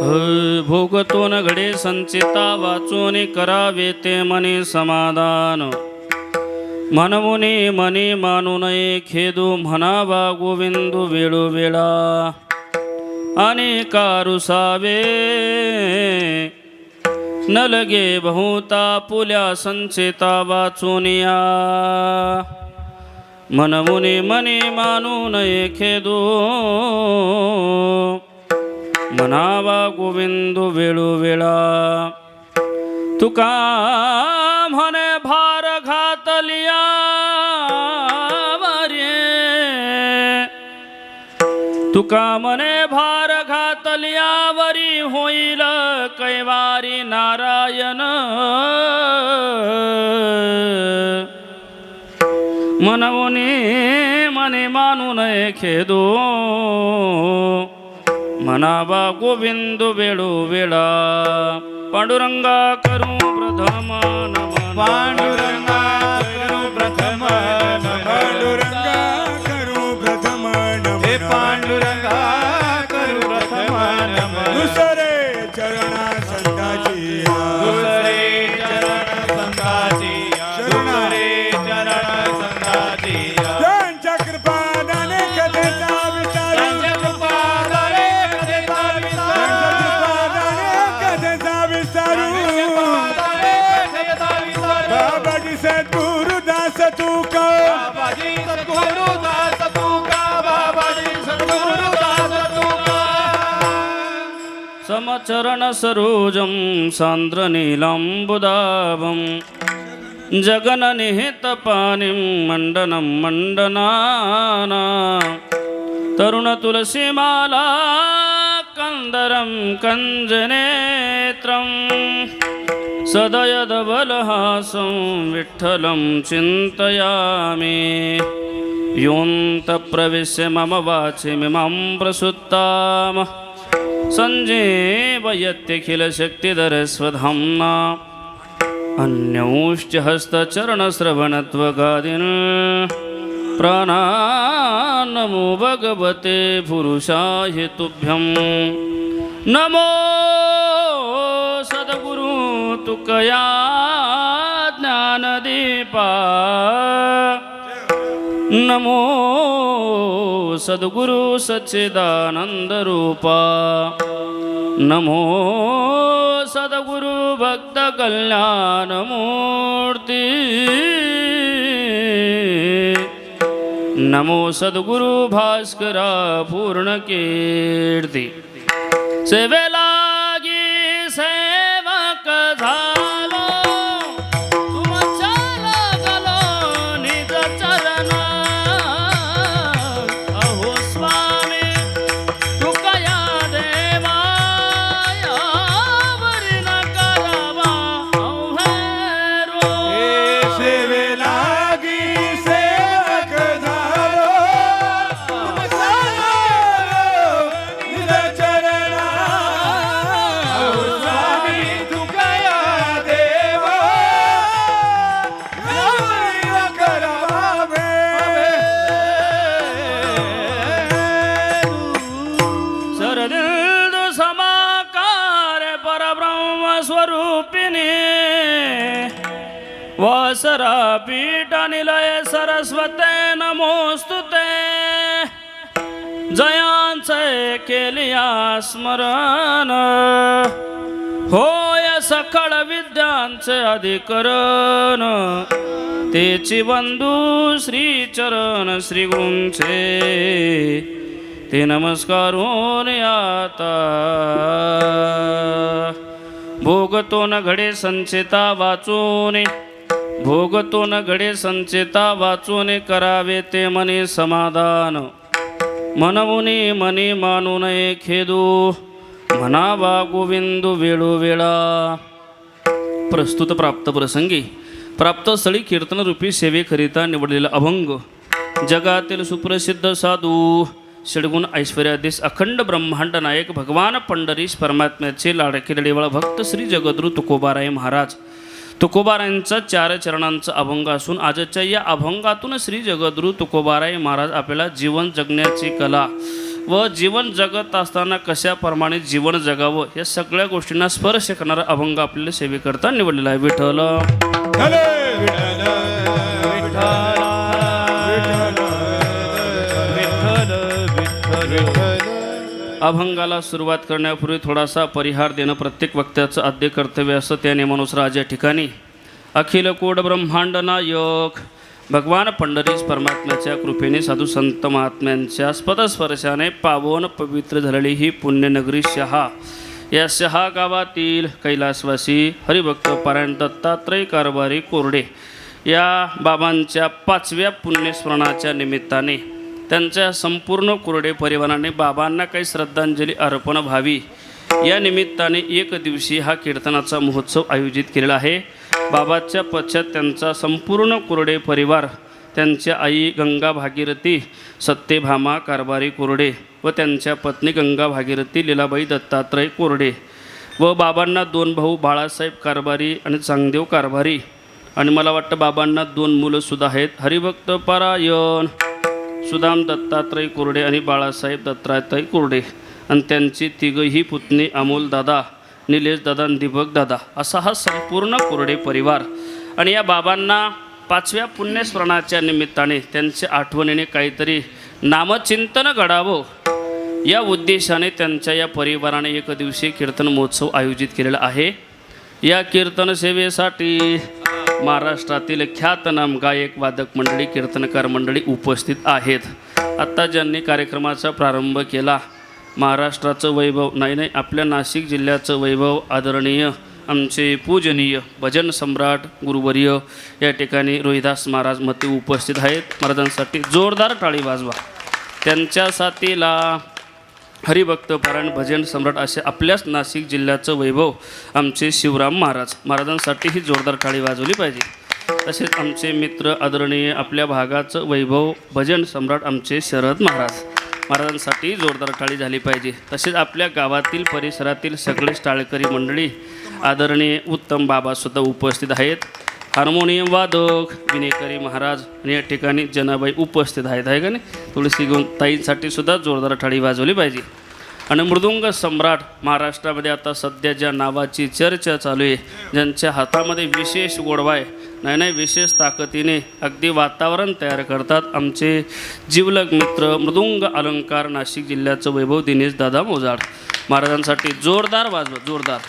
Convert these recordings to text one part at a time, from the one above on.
भोगतो न घडे संचिता वाचून करावे ते मनी समाधान मनमुनी मनी मानू नये खेदू म्हणावा गोविंदू वेळोवेळा आणि कारुसावे न लगे बहुता पुल्या संचिता वाचूनिया मनमुनी मनी मानू नये खेदू म्हणावा गोविंदू वेळोवेळा तुका म्हणे भार घातलिया तुका म्हणे भार घातलियावरी होईल कैवारी नारायण मनवुनी मने मानू नये खेदो म्हणावा गोविंदू वेळोवेळा पांडुरंगा करू प्रथम नमन पांडुरंगा करू प्रथम नमन पांडुरंगा करू प्रथम नमन हे पांडुरंगा करू प्रथम नमन दुसरे चरणा संताची दुसरे चरण संताची दुसरे चरण संताची त्यांच्या कृपादाने कथेचा विचार त्यांच्या कृपादाने कथेचा विचार बाबाजी सद्गुरुदास तुका बाबाजी सद्गुरुदास तुका बाबाजी सद्गुरुदास तुका समचरण सरोजं सान्द्र नीलाम्बुदाभं जगननिहितपानिं मण्डनं मण्डनाना तरुण तुलसीमाला कंदरं कंजनेत्रं सदयदबलहासं विठ्ठलं चिन्तयामि योऽन्तःप्रविश्य मम वाचिमिमां प्रसुत्तां सञ्जीवयत्यखिलशक्तिधरस्वधाम्ना अन्यौश्च हस्तचरणश्रवणत्वगादीन् प्राणान्नमो भगवते पुरुषाय तुभ्यं नमो सद्गुरु तुकया ज्ञानदीपा नमो सद्गुरु सच्चिदानन्दरूपा नमो सद्गुरु भक्तकल्याणमूर्ति नमो सद्गुरु भास्करा पूर्णकीर्ती सेवेलागी सेवक झालो तुमच्या लागलो निज चरण अहो स्वामी तुकया देवा यावरी न करावा अवहेरो सेवेलागी सेवक झालो तुमच्या निज चरणा अहो स्वामी तुकया देवा यावरी न करावे सरदिल समाकार परब्रह्म स्वरूपिणी वासरा पीठ निलय सरस्वते नमोस्तुते जयांचे केलिया स्मरण होय सकळ विद्यांचे अधिकरण तेची बंधू श्री चरण श्री गुरूंचे ते नमस्कारून आता भोगतो न घडे संचिता वाचून भोगतो न घडे संचिता वाचून करावे ते मनी समाधान मनवुनी मनी मानू नये खेदू म्हणावा गोविंदू वेळोवेळा प्रस्तुत प्राप्त प्रसंगी प्राप्त स्थळी कीर्तनरूपी सेवेकरिता निवडलेला अभंग जगातील सुप्रसिद्ध साधू षडगुण ऐश्वर्याधीश अखंड ब्रह्मांड नायक भगवान पंढरीश परमात्म्याचे लाडके लढेवाळ भक्त श्री जगद्गुरु तुकोबाराय महाराज तुकोबारायांचा 4 चरणांचा अभंग असून आजच्या या अभंगातून श्री जगद्गुरु तुकोबाराय महाराज आपल्याला जीवन जगण्याची कला व जीवन जगत असताना कशाप्रमाणे जीवन जगावं या सगळ्या गोष्टींना स्पर्श करणारा अभंग आपल्याला सेवेकरता निवडलेला आहे. विठ्ठल हरे विठ्ठल अभंगाला सुरुवात करण्यापूर्वी थोडासा परिहार देणं प्रत्येक वक्त्याचं आद्य कर्तव्य असतं. त्या नियमानुसार आज या ठिकाणी अखिल कोड ब्रह्मांड नायक भगवान पंढरीस परमात्म्याच्या कृपेने साधू संत महात्म्यांच्या स्पदस्पर्शाने पावन पवित्र झालेली ही पुण्यनगरी शहा या शहा गावातील कैलासवासी हरिभक्त पारायण दत्तात्रय कारभारी कोरडे या बाबांच्या 5व्या पुण्यस्मरणाच्या निमित्ताने त्यांच्या संपूर्ण कोरडे परिवाराने बाबांना काही श्रद्धांजली अर्पण व्हावी या निमित्ताने एक दिवशी हा कीर्तनाचा महोत्सव आयोजित केलेला आहे. बाबाच्या पश्चात त्यांचा संपूर्ण कोरडे परिवार त्यांच्या आई गंगा भागीरथी सत्यभामा कारभारी कोरडे व त्यांच्या पत्नी गंगा भागीरथी लीलाबाई दत्तात्रय कोरडे व बाबांना 2 भाऊ बाळासाहेब कारभारी आणि चांगदेव कारभारी आणि मला वाटतं बाबांना 2 मुलंसुद्धा आहेत. हरिभक्त पारायण सुदाम दत्तात्रय कोरडे आणि बाळासाहेब दत्तात्रय कोरडे आणि त्यांची तिघही पुतणी अमोल दादा निलेश दादा आणि दीपक दादा असा हा संपूर्ण कोरडे परिवार. आणि या बाबांना 5व्या पुण्यस्मरणाच्या निमित्ताने त्यांच्या आठवणीने काहीतरी नामचिंतन घडावं या उद्देशाने त्यांच्या या परिवाराने एक दिवसीय कीर्तन महोत्सव आयोजित केलेला आहे. या कीर्तन सेवेसाठी महाराष्ट्रातील ख्यातनाम गायक वादक मंडळी कीर्तनकार मंडळी उपस्थित आहेत. आत्ता ज्यांनी कार्यक्रमाचा प्रारंभ केला महाराष्ट्राचं वैभव नाही आपल्या नाशिक जिल्ह्याचं वैभव आदरणीय आमचे पूजनीय भजन सम्राट गुरुवर्य या ठिकाणी रोहिदास महाराज मते उपस्थित आहेत. महाराजांसाठी जोरदार टाळी वाजवा. त्यांच्या साथीला हरिभक्त पारायण भजन सम्राट असे आपल्याच नाशिक जिल्ह्याचं वैभव आमचे शिवराम महाराजांसाठीही जोरदार टाळी वाजवली पाहिजे. तसेच आमचे मित्र आदरणीय आपल्या भागाचं वैभव भजन सम्राट आमचे शरद महाराजांसाठी जोरदार टाळी झाली पाहिजे. तसेच आपल्या गावातील परिसरातील सगळेच टाळकरी मंडळी आदरणीय उत्तम बाबासुद्धा उपस्थित आहेत. हार्मोनियम वादक विनेकरी महाराज आणि या ठिकाणी जनाबाई उपस्थित आहेत आहे का नाही. तुळशी घेऊन ताईंसाठी सुद्धा जोरदार टाळी वाजवली पाहिजे. आणि मृदुंग सम्राट महाराष्ट्रामध्ये आता सध्या ज्या नावाची चर्चा चालू आहे ज्यांच्या हातामध्ये विशेष गोडवा आहे नाही विशेष ताकदीने अगदी वातावरण तयार करतात आमचे जिवलग मित्र मृदुंग अलंकार नाशिक जिल्ह्याचं वैभव दिनेश दादा मोजाड महाराजांसाठी जोरदार वाजवा जोरदार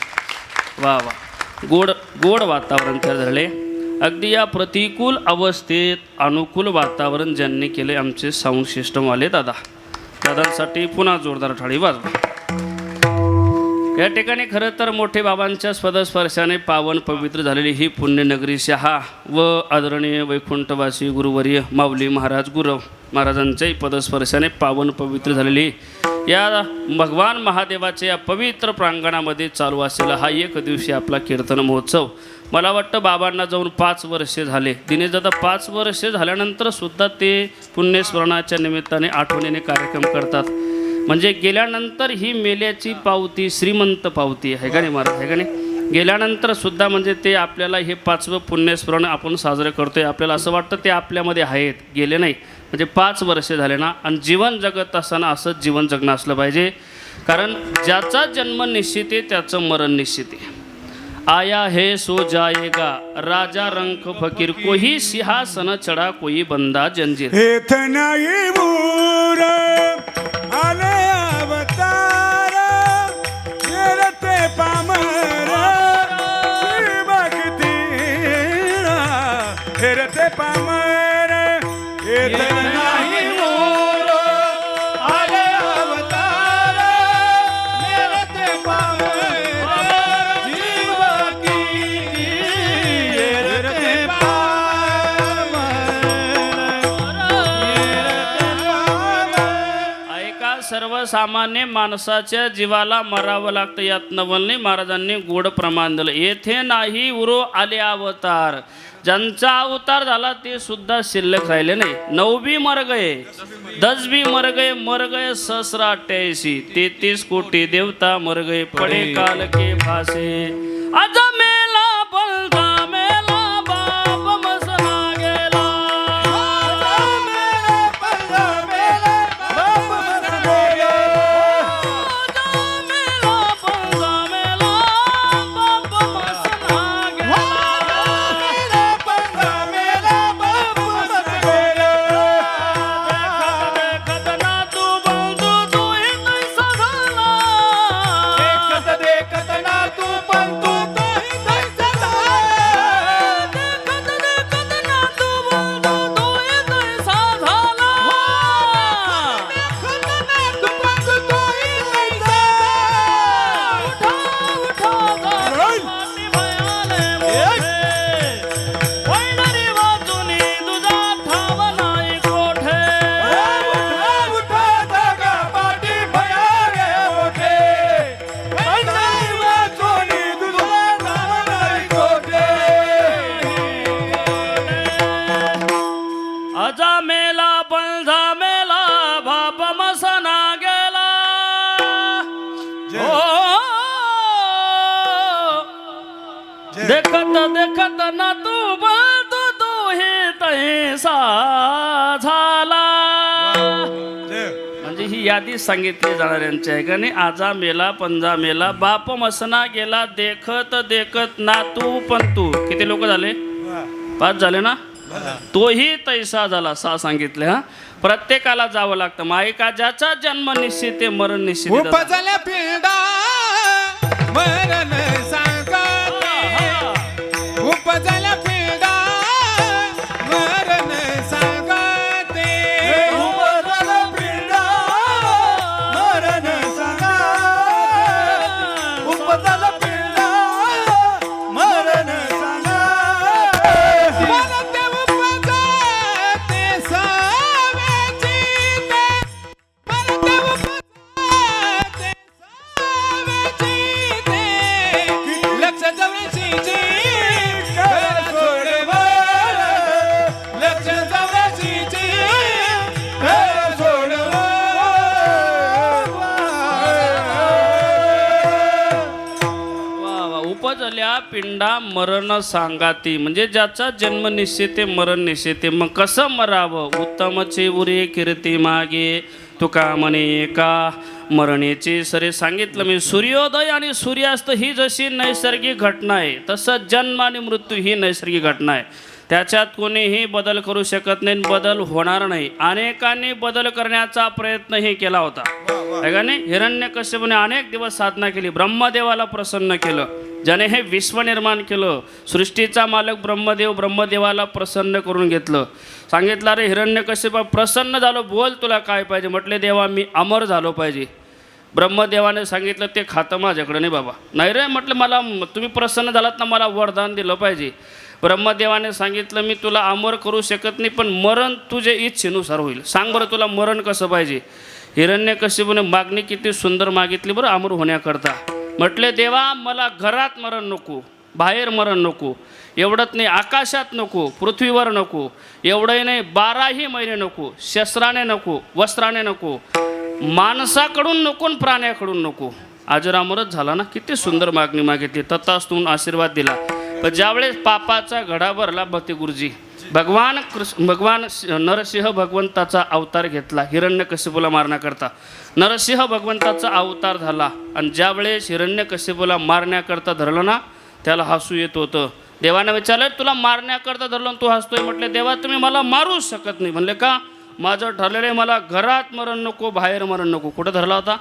वा वा. गोड वातावरण तयार झाले. अगदी या प्रतिकूल अवस्थेत अनुकूल वातावरण ज्यांनी केले आमचे साऊंड सिस्टमवाले दादांसाठी पुन्हा जोरदार टाळी वाजवा. या ठिकाणी खरं तर मोठे बाबांच्या स्पदस्पर्शाने पावन पवित्र झालेली ही पुण्यनगरी शहा व आदरणीय वैकुंठवासी गुरुवर्य माऊली महाराज गुरव महाराजांच्याही पदस्पर्शाने पावन पवित्र झालेली या भगवान महादेवाच्या या पवित्र प्रांगणामध्ये चालू असलेला हा एक दिवशी आपला कीर्तन महोत्सव. मला वाटतं बाबांना जाऊन 5 वर्षे झाले. दिनेश दादा 5 वर्षे झाल्यानंतर सुद्धा ते पुण्यस्मरणाच्या निमित्ताने आठवणीने कार्यक्रम करतात. म्हणजे गेल्यानंतर ही मेल्याची पावती श्रीमंत पावती आहे का नाही महाराज आहे का नाही. गेल्यानंतर सुद्धा म्हणजे ते आपल्याला हे 5वं पुण्यस्मरण आपण साजरं करतोय आपल्याला असं वाटतं ते आपल्यामध्ये आहेत गेले नाही. म्हणजे 5 वर्षे झाले ना आणि जीवन जगत असताना असंच जीवन जगणं असलं पाहिजे. कारण ज्याचा जन्म निश्चित आहे त्याचं मरण निश्चित आहे. आया है सो जाएगा राजा रंक फकीर कोई सिंहासन चढ़ा कोई बंदा जंजीर. हेत नाही मूर आले अवतार येरते पामर श्री भक्ती हेरते पामर. हेत नाही मूर आले अवतार येरते पामर सर्वसामान्य माणसाच्या जीवाला मरावं लागतं यात नवलने महाराजांनी गोड प्रमाण दिलं. येथे नाही उरो आले अवतार ज्यांचा अवतार झाला ते सुद्धा शिल्लक राहिले नाही. 9 भी मर गए 10 भी मर गए 788 33 कोटी देवता मर गए पडे काल के भासे. आज मेला बलदा मेला बाप मसला गेला. मेला बलदा मेला बाप मसला गेला. देखत देखत ना तू बळतो तो हे तैसा झाला. म्हणजे ही यादी सांगितली जाणाऱ्यांची आहे का नाही. आजा मेला पंजा मेला बाप मसना गेला देखत देखत ना तू पण तू. किती लोक झाले? 5 झाले ना. तोही तैसा झाला 6 सांगितले. हा प्रत्येकाला जावं लागतं. मायका ज्याचा जन्म निश्चित आहे मरण निश्चित आहे. उपजल्या पिंडा मरण सांगते, उपजल्या पिंडा मरण सांगते, उपजल्या पिंडा मरण सांगा, उपजल्या पिंडा मरण सांगा. मरते उपजते सावेची ते, मरते उपजते सावेची ते, लक्ष जवळची घर सोडवं, लक्ष जवळची घर सोडवं. वा वा. उपजल्या पिंडा मरण सांगाती. म्हणजे ज्याचा जन्म निश्चित आहे मरण निश्चित आहे. मग कसं मरावं? उत्तमचे उरे कीर्ती मागे तुका म्हणे का मरणेचे सरे. सांगितलं मी सूर्योदय आणि सूर्यास्त ही जशी नैसर्गिक घटना आहे तसं जन्म आणि मृत्यू ही नैसर्गिक घटना आहे. त्याच्यात कोणीही बदल करू शकत नाही, बदल होणार नाही. अनेकांनी बदल करण्याचा प्रयत्नही केला होता आहे का नाही. हिरण्यकश्यपूने अनेक दिवस साधना केली, ब्रह्मदेवाला प्रसन्न केलं. ज्याने हे विश्व निर्माण केलं, सृष्टीचा मालक ब्रह्मदेव, ब्रह्मदेवाला प्रसन्न करून घेतलं. सांगितलं अरे हिरण्यकश्यप प्रसन्न झालो, बोल तुला काय पाहिजे. म्हटले देवा मी अमर झालो पाहिजे. ब्रह्मदेवाने सांगितलं ते खातं माझ्याकडे नाही बाबा. नाही रे म्हटलं मला तुम्ही प्रसन्न झालात ना, मला वरदान दिलं पाहिजे. ब्रह्मदेवाने सांगितलं मी तुला अमर करू शकत नाही, पण मरण तुझ्या इच्छेनुसार होईल. सांग बरं तुला मरण कसं पाहिजे. हिरण्यकश्यपूने मागणी किती सुंदर मागितली बरं अमर होण्याकरता. म्हटले देवा मला घरात मरण नको, बाहेर मरण नको, एवढंच नाही आकाशात नको, पृथ्वीवर नको, एवढंही नाही 12ही महिने नको, शस्त्राने नको, वस्त्राने नको, माणसाकडून नको, प्राण्याकडून नको. अजरामरच झाला ना. किती सुंदर मागणी मागितली. तथास्तून आशीर्वाद दिला. पण ज्यावेळेस पापाचा घडा भरला भक्ती गुरुजी, भगवान नरसिंह भगवंताचा अवतार घेतला हिरण्यकश्यपूला मारण्याकरता. नरसिंह भगवंताचा अवतार झाला आणि ज्यावेळेस हिरण्यकश्यपूला मारण्याकरता धरलं ना, त्याला हसू येत होतं. देवाने विचारलं तुला मारण्याकरता धरलं तू हसतोय. म्हटले देवा तुम्ही मला मारूच शकत नाही. म्हणले का? माझं ठरलेलं आहे मला घरात मरण नको, बाहेर मरण नको. कुठं धरला होता?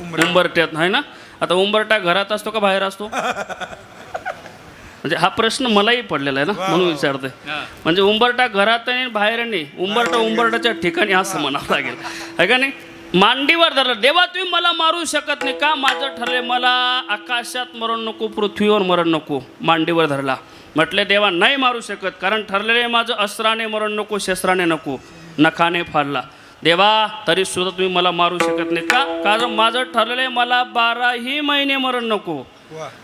उंबरट्यात आहे ना. आता उंबरटा घरात असतो का बाहेर असतो? म्हणजे हा प्रश्न मलाही पडलेला आहे ना, म्हणून विचारतोय. म्हणजे उंबरटा घरात नाही बाहेर नाही, उंबरटाच्या ठिकाणी असं म्हणावं लागेल आहे का नाही. मांडीवर धरलं. देवा तुम्ही मला मारू शकत नाही का? माझं ठरले मला आकाशात मरण नको, पृथ्वीवर मरण नको. मांडीवर धरला. म्हटले देवा नाही मारू शकत, कारण ठरलेले माझं अस्त्राने मरण नको, शस्त्राने नको. नखाने फाडला. देवा तरी सुद्धा तुम्ही मला मारू शकत नाही का? कारण माझं ठरलेलं आहे मला 12ही महिने मरण नको.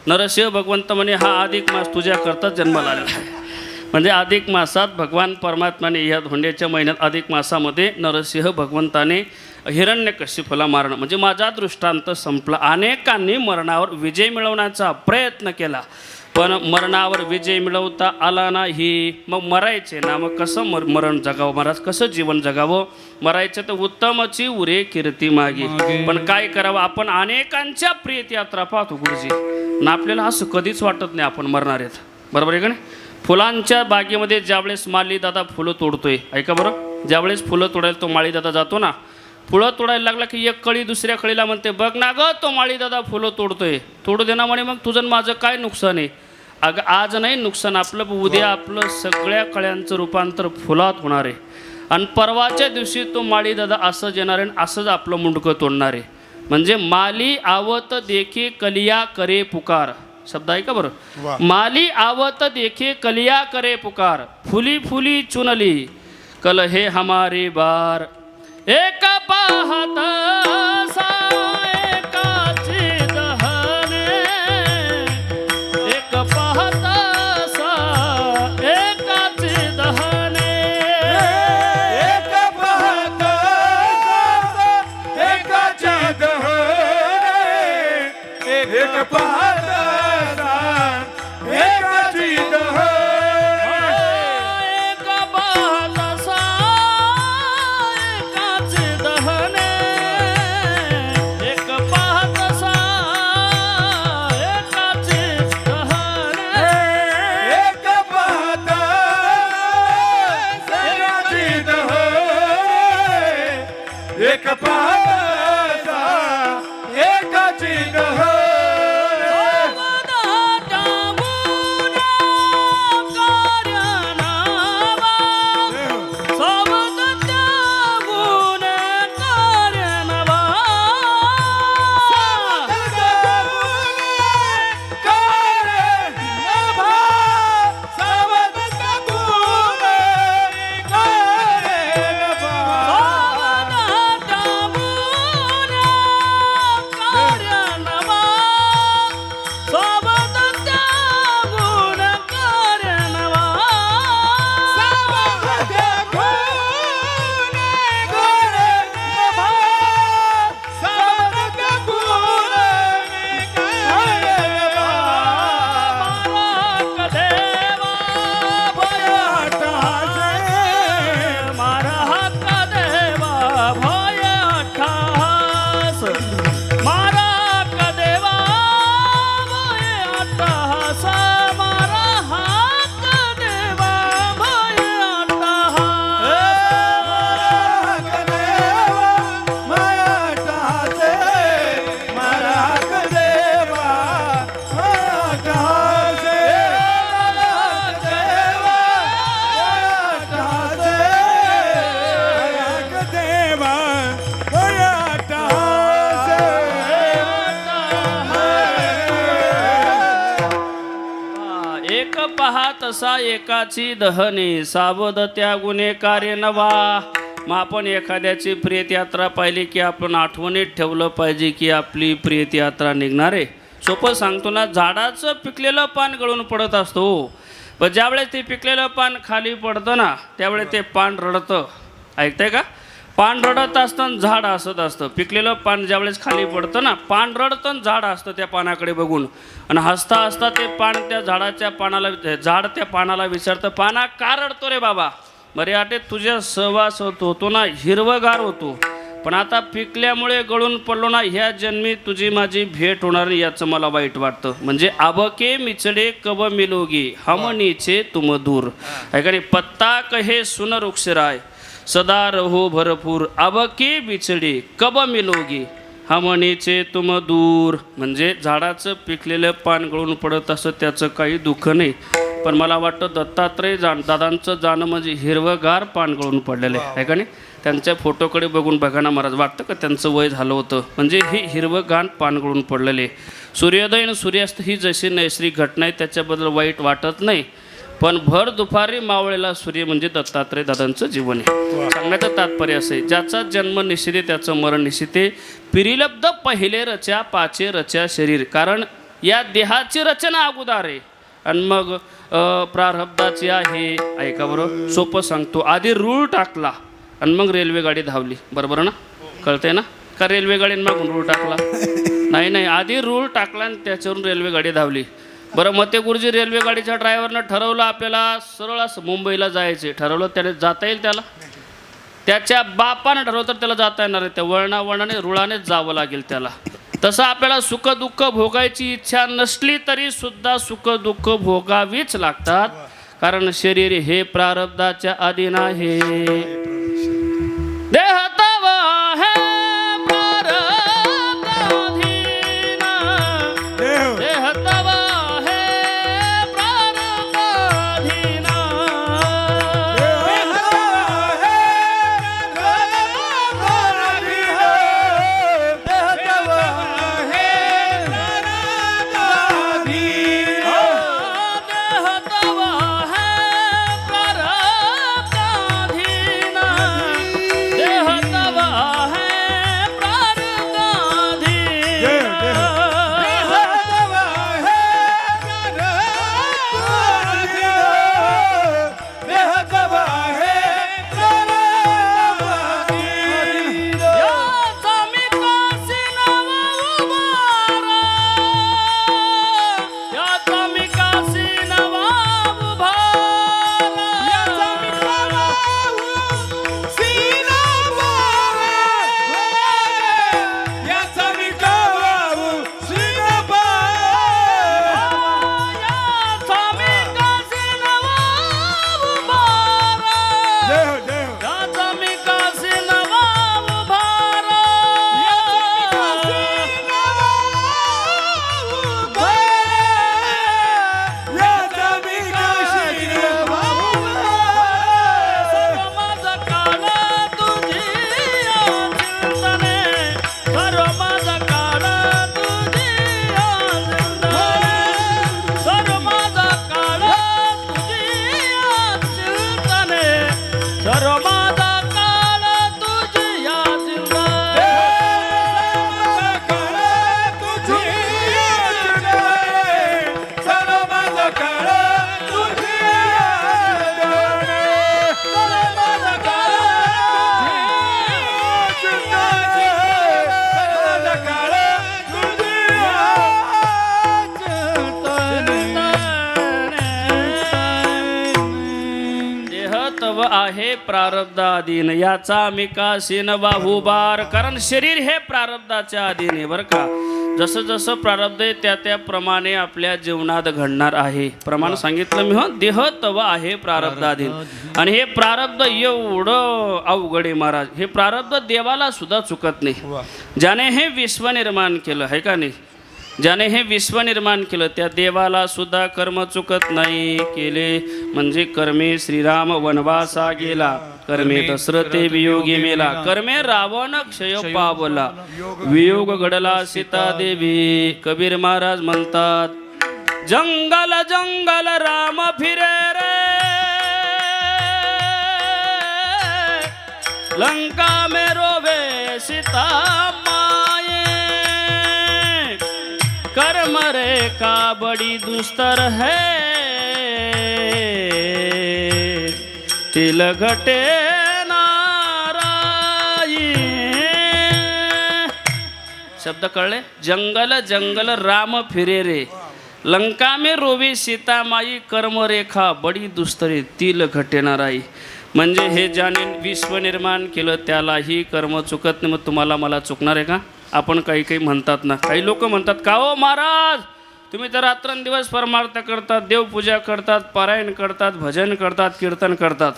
नरसिंह भगवंत म्हणे हा अधिक मास तुझ्याकरताच जन्माला आलेला आहे. म्हणजे अधिक मासात भगवान परमात्माने या धोंड्याच्या महिन्यात अधिक मासामध्ये नरसिंह भगवंताने हिरण्यकश्यपूला मारणं म्हणजे माझा दृष्टांत संपला. अनेकांनी मरणावर विजय मिळवण्याचा प्रयत्न केला, पण मरणावर विजय मिळवता आला नाही. मग मरायचे ना, मग कसं मरण जगावं महाराज, कसं जीवन जगावं. मरायचं तर उत्तमची उरे कीर्ती मागे. पण काय करावं, आपण अनेकांच्या प्रिय यात्रा पाहतो गुरुजी ना, आपल्याला असं कधीच वाटत नाही आपण मरणार आहेत. बरोबर आहे का नाही. फुलांच्या बागेमध्ये ज्यावेळेस माळीदादा फुलं तोडतोय, ऐका बरं, ज्यावेळेस फुलं तोडायला तो माळीदादा जातो ना, फुलं तोडायला लागला की एक कळी दुसऱ्या कळीला म्हणते बघ ना गं तो माळीदादा फुलं तोडतोय, तोडू दे ना म्हणे. मग तुझं माझं काय नुकसान आहे? अगं आज नाही नुकसान आपलं, उद्या आपलं सगळ्या कळ्यांचं रूपांतर फुलात होणार आहे. आणि परवाच्या दिवशी तो माळीदादा असंच येणार आहे, असंच आपलं मुंडकं तोडणार आहे. म्हणजे माली आवत देखी कलिया करे पुकार, शब्द आहे का बरं. माली आवत देखे कलिया करे पुकार, फुली फुली चुनली कल हे हमारे बार. एक पाहत एकाची दहने, एक पाहत एकाची दहने, एक पाहत एकाची दहने, एक पाहत एकाची एक पाहतसा एकाचे दहने एक पाहतसा एकाचे दहने एक पाहता सगळ्याची दहने एक पाहता एकाची दहने एक पाहतसा एकाची दहने सावध त्या गुन्हे कार्य नवा. मग आपण एखाद्याची प्रेतयात्रा पाहिली की आपण आठवणीत ठेवलं पाहिजे की आपली प्रेतयात्रा निघणार आहे. सोपं सांगतो ना, झाडाचं पिकलेलं पान गळून पडत असतो, पण ज्यावेळेस ते पिकलेलं पान खाली पडतं ना त्यावेळेस ते पान रडतं. ऐकतंय का? पान रडत असतं झाड हसत असतं. पिकलेलं पान ज्यावेळेस खाली पडतं ना, पान रडतं झाड असतं त्या पानाकडे बघून, आणि हसता हसता ते पान त्या झाडाच्या पानाला झाड त्या पानाला विचारतं, पाना का रडतो रे बाबा? बरे आटे तुझ्या सहवास होतो ना, हिरवगार होतो, पण आता पिकल्यामुळे गळून पडलो ना, ह्या जन्मी तुझी माझी भेट होणार नाही याचं मला वाईट वाटतं. म्हणजे आबके मिचडे कब मिलोगी हम नीचे तुम दूर. ऐका पत्ता कहे सुन वृक्षराय सदा रहो भरपूर अबके बिछडे कब मिलोगी हम नीचे तुम दूर. म्हणजे झाडाचं पिकलेलं पान गळून पडत असं त्याचं काही दुःख नाही, पण मला वाटतं दत्तात्रय दादांचं जाणं म्हणजे हिरवगार पान गळून पडलेलं आहे का नाही. त्यांच्या फोटोकडे बघून बघा ना महाराज, वाटतं का त्यांचं वय झालं होतं. म्हणजे ही हिरवगार पान गळून पडलेले. सूर्योदय आणि सूर्यास्त ही जशी नैसर्गिक घटना आहे त्याच्याबद्दल वाईट वाटत नाही, पण भर दुपारी मावळेला सूर्य म्हणजे दत्तात्रय दादांचं जीवन आहे. सांगण्याचं तात्पर्य असं आहे, ज्याचा जन्म निश्चिते त्याचं मरण निश्चिते. पिरिलब्ध पहिले रचा पाचे रचा शरीर. कारण या देहाची रचना अगोदर आहे आणि मग प्रारब्धाची आहे. ऐका बरोबर, सोपं सांगतो, आधी रूळ टाकला आणि मग रेल्वे गाडी धावली. बरोबर ना? कळतंय ना? का रेल्वे गाडीने मागून रूळ टाकला? नाही, आधी रूळ टाकला आणि त्याच्यावरून रेल्वे गाडी धावली. बरं, मते गुरुजी रेल्वे गाडीच्या ड्रायव्हरनं ठरवलं आपल्याला सरळ असं मुंबईला जायचे. ठरवलं त्याने जाता येईल त्याला? त्याच्या बापानं ठरवलं तर त्याला जाता येणार आहे. त्या वळणाने रुळानेच जावं लागेल त्याला. तसं आपल्याला सुख दुःख भोगायची इच्छा नसली तरी सुद्धा सुख दुःख भोगावीच लागतात, कारण शरीर हे प्रारब्धाच्या अधीन आहे. देह तव है प्रारब्धाधीन, देह तव है प्रारब्धाधीन, देह आहे प्रारब्धाधीन, याचा मी कासीन बाहुबार. कारण शरीर हे प्रारब्धाच्या अधीन आहे बरं का. जसं जसं प्रारब्ध आहे त्या त्याप्रमाणे आपल्या जीवनात घडणार आहे. प्रमाण सांगितलं मी. हो, देह तव आहे प्रारब्धाधीन. आणि हे प्रारब्ध एवढं अवघड आहे महाराज. हे प्रारब्ध देवाला सुद्धा चुकत नाही. ज्याने हे विश्व निर्माण केलं आहे का नाही, ज्याने हे विश्व निर्माण केलं त्या देवाला सुद्धा कर्म चुकत नाही. केले म्हणजे कर्मे श्रीराम वनवासा गेला, कर्मे दशरथे वियोगी मेला, कर्मे रावण क्षय पावला, वियोग घडला सीता देवी. कबीर महाराज म्हणतात, जंगल जंगल राम फिरे रे, लंका में रोवे सीता माये, कर्म रेखा बड़ी दुस्तर है, तिल घटे नाराई. शब्द कळले. जंगल जंगल राम फिरे रे, लंका में रोवे सीता माई, कर्मरेखा बडी दुस्तरे, तिल घटे नाराई. म्हणजे हे ज्याने विश्व निर्माण केलं त्यालाही कर्म चुकत नाही. मग तुम्हाला मला चुकणार आहे का? आपण काही काही म्हणतात ना, काही लोक म्हणतात का हो महाराज तुम्ही तर रात्रंदिवस परमार्थ करतात, देवपूजा करतात, पारायण करतात, भजन करतात, कीर्तन करतात,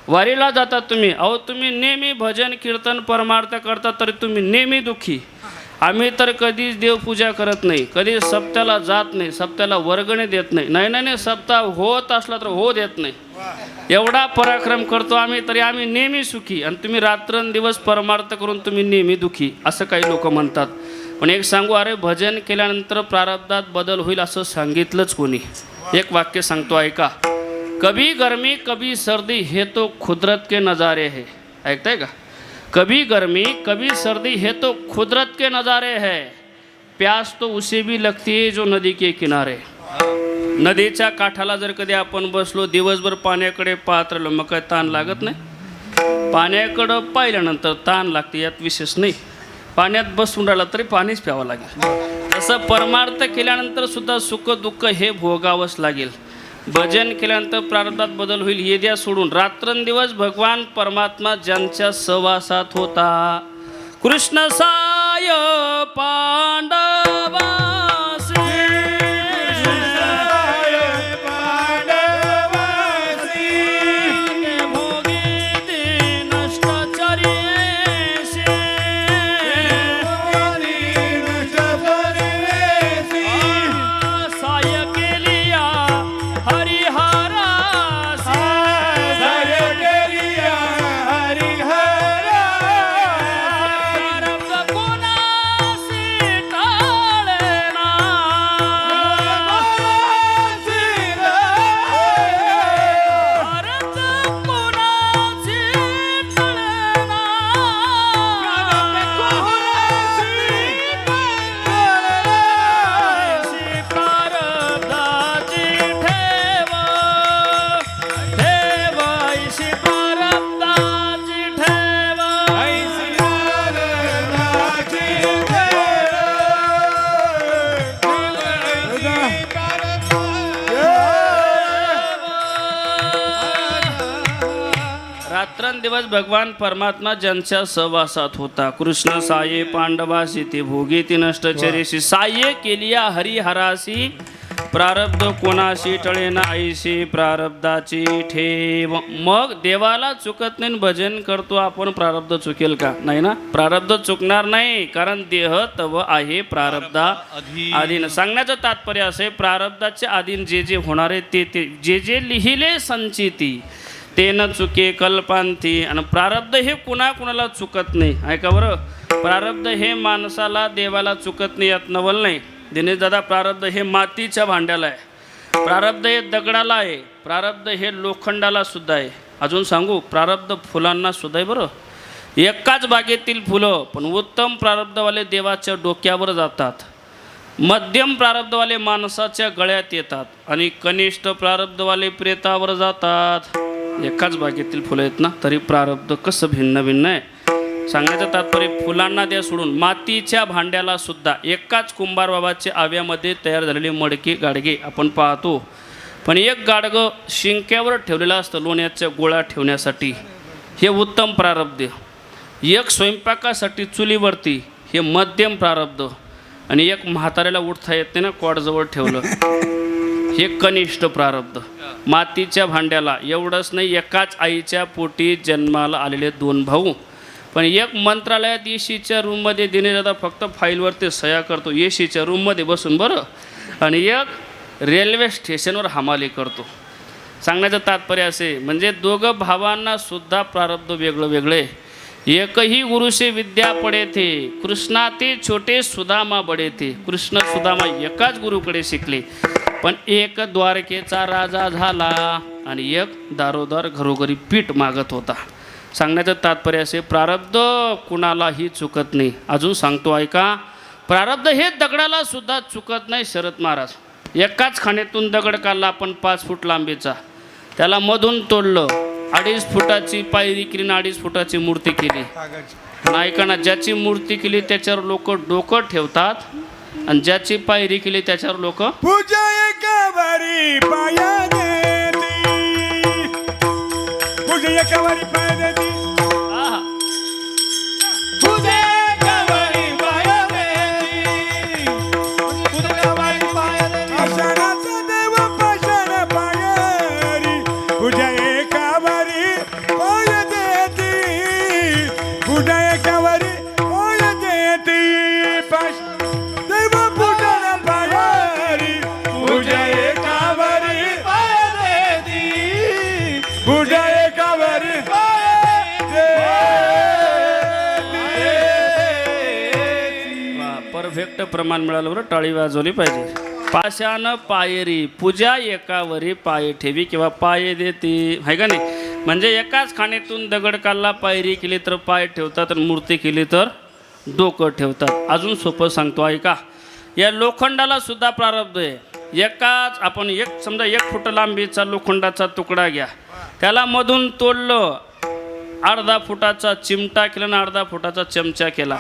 वारीला जातात तुम्ही. अहो तुम्ही नेहमी भजन कीर्तन परमार्थ करतात तरी तुम्ही नेहमी दुःखी. आम्ही तर कधीच देवपूजा करत नाही, कधी सप्त्याला जात नाही, सप्त्याला वर्गणी देत नाही. नाही नाही नाही, सप्ताह होत असला तर हो देत नाही. एवढा पराक्रम करतो आम्ही तरी आम्ही नेहमी सुखी, आणि तुम्ही रात्रंदिवस परमार्थ करून तुम्ही नेहमी दुःखी, असं काही लोक म्हणतात. पण एक सांगू, अरे भजन केल्यानंतर प्रारब्धात बदल होईल असं सांगितलंच कोणी? एक वाक्य सांगतो ऐका. कभी गर्मी कभी सर्दी हे तो कुदरत के नज़ारे है. ऐकताय का? कभी गर्मी कभी सर्दी है तो कुदरत के नज़ारे है, प्यास तो उसे भी लगती है जो नदी के किनारे. नदीच्या काठाला जर कधी आपण बसलो, दिवसभर पाण्याकडे पाहत राहिलो, मग काय ताण लागत नाही? पाण्याकडं पाहिल्यानंतर ताण लागते, यात विशेष नाही. पाण्यात बसून राहिला तरी पाणीच प्यावं लागेल. तसं परमार्थ केल्यानंतर सुद्धा सुख दुःख हे भोगावंच लागेल. भजन केल्यानंतर प्रारब्धात बदल होईल. ये द्या सोडून रात्रंदिवस भगवान परमात्मा ज्यांच्या सहवासात होता, कृष्ण साय पांडवासी, भोगी नष्टचर्येशी, साय केलिया रात्रंदिवस भगवान परमात्मा ज्यांच्या सहवासात होता, कृष्ण साये पांडवासी, ते भोगी ती नष्टचरेशी, साये केलिया हरिहरासी, प्रारब्ध कोणाशी टळेना आईशी, प्रारब्धाची ठेव. मग देवाला चुकत नाही, भजन करतो आपण, प्रारब्ध चुकेल का? नाही ना, प्रारब्ध चुकणार नाही. कारण देह तव आहे प्रारब्धा अधीन. सांगण्याचं तात्पर्य असे, प्रारब्धाच्या अधीन जे जे होणार आहे ते जे जे लिहिले संचिती ते न चुके कल्पांती. आणि प्रारब्ध हे कुणाकुणाला चुकत नाही. ऐका बरं, प्रारब्ध हे माणसाला देवाला चुकत नाही, यात नवल नाही. दिनेश दादा, प्रारब्ध हे मातीच्या भांड्याला आहे, प्रारब्ध हे दगडाला आहे, प्रारब्ध हे लोखंडाला सुद्धा आहे. अजून सांगू, प्रारब्ध फुलांना सुद्धा आहे बरं. एकाच बागेतील फुलं पण उत्तम प्रारब्धवाले देवाच्या डोक्यावर जातात, मध्यम प्रारब्धवाले माणसाच्या गळ्यात येतात, आणि कनिष्ठ प्रारब्धवाले प्रेतावर जातात. एकाच बागेतील फुलं आहेत ना, तरी प्रारब्ध कसं भिन्न भिन्न आहे. सांगण्याचं तात्पर्य, फुलांना द्या सोडून मातीच्या भांड्याला सुद्धा एकाच कुंभार बाबाच्या आव्यामध्ये तयार झालेले मडके गाडगे आपण पाहतो. पण एक गाडगं शिंक्यावर ठेवलेलं असतं लोण्याच्या गोळ्या ठेवण्यासाठी, हे उत्तम प्रारब्ध. एक स्वयंपाकासाठी चुलीवरती, हे मध्यम प्रारब्ध. आणि एक म्हाताऱ्याला उठता येत नाही ना, कॉडजवळ ठेवलं, हे कनिष्ठ प्रारब्ध. मातीच्या भांड्याला एवढंच नाही, एकाच आईच्या पोटी जन्माला आलेले 2 भाऊ. पण एक मंत्रालयात एसीच्या रूममध्ये दिने दादा फक्त फाईलवरती सह्या करतो, एसीच्या रूममध्ये बसून बरं. आणि एक रेल्वे स्टेशनवर हमाली करतो. सांगण्याचं तात्पर्य असे, म्हणजे दोघं भावांना सुद्धा प्रारब्ध वेगळं वेगळे. एकही गुरु से विद्या पडे थे, कृष्णा ते छोटे सुदामा बडे थे. कृष्ण सुदामा एकाच गुरुकडे शिकले, पण एक द्वारकेचा राजा झाला आणि एक दारोदार घरोघरी पीठ मागत होता. सांगण्याचं तात्पर्य असे, प्रारब्ध कुणालाही चुकत नाही. अजून सांगतो ऐका, प्रारब्ध हे दगडाला सुद्धा चुकत नाही. शरद महाराज एकाच खाणीतून दगड काढला आपण 5 फूट लांबीचा, त्याला मधून तोडलं, 2.5 फुटाची पायरी केली, 2.5 फुटाची मूर्ती केली. ऐका ना, ज्याची मूर्ती केली त्याच्यावर लोक डोकं ठेवतात, आणि ज्याची पायरी केली त्याच्यावर लोक पूजा एकावरी पाया देती, पूजा एकावरी पाया देती, पूजा एकावरी पाया देती, पूजा एकावरी पाया देती. आषाढाचा देव पाषाण पायरी, पूजा एकावरी पाया देती, पूजा एकावरी पाया देती. देव पूजन पायरी, पूजा एकावरी पाया देती, पूजा एकावरी परफेक्ट प्रमाण मिळालं बरं, टाळी वाजवली पाहिजे. पाषाण पायरी, पूजा एकावरी पाय ठेवी किंवा पाय देती, आहे का नाही. म्हणजे एकाच खाणीतून दगड काढला, पायरी केली तर पाय ठेवतात, आणि मूर्ती केली तर डोकं ठेवतात. अजून सोपं सांगतो ऐका, या लोखंडाला सुद्धा प्रारब्ध आहे. एकाच आपण समजा 1 फूट लांबीचा लोखंडाचा तुकडा घ्या, त्याला मधून तोडलं, 1/2 फुटाचा चिमटा केला आणि 1/2 फुटाचा चमचा केला.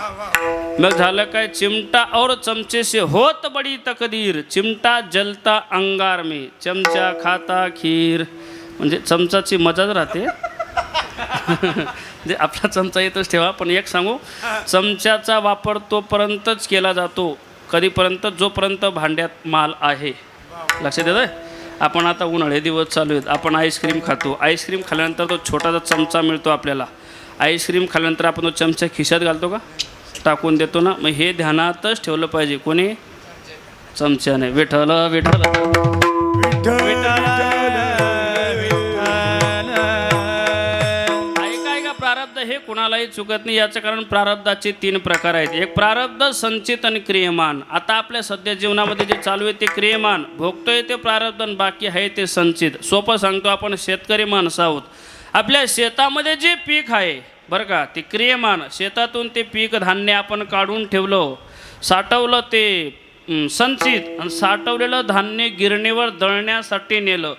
मग झालं काय, चिमटा और चमचे से होत बडी तकदीर, चिमटा जलता अंगार में, चमचा खाता खीर. म्हणजे चमचाची मजाच राहते. म्हणजे आपला चमचा येतच ठेवा. पण एक सांगू, चमच्याचा वापर तोपर्यंतच केला जातो कधीपर्यंत जोपर्यंत भांड्यात माल आहे. लक्षात येतं. आपण आता उन्हाळे दिवस चालू आहेत, आपण आईस्क्रीम खातो. आईस्क्रीम खाल्ल्यानंतर तो छोटासा चमचा मिळतो आपल्याला. आईस्क्रीम खाल्ल्यानंतर आपण तो चमचा खिशात घालतो का, टाकून देतो ना. मग हे ध्यानातच ठेवलं पाहिजे, कोणी चमच्याने. विठ्ठल विठ्ठल प्रारब्ध हे कुणालाही चुकत नाही. याचं कारण प्रारब्धाचे 3 प्रकार आहेत. एक प्रारब्ध संचित आणि क्रियमान. आता आपल्या सध्या जीवनामध्ये जे चालू आहे ते क्रियमान, भोगतोय ते प्रारब्ध, आणि बाकी आहे ते संचित. सोपं सांगतो, आपण शेतकरी माणसं आहोत. आपल्या शेतामध्ये जे पीक आहे बरं का, ते क्रियमान. शेतातून ते पीक धान्य आपण काढून ठेवलं, साठवलं, ते संचित. आणि साठवलेलं धान्य गिरणीवर दळण्यासाठी नेलं,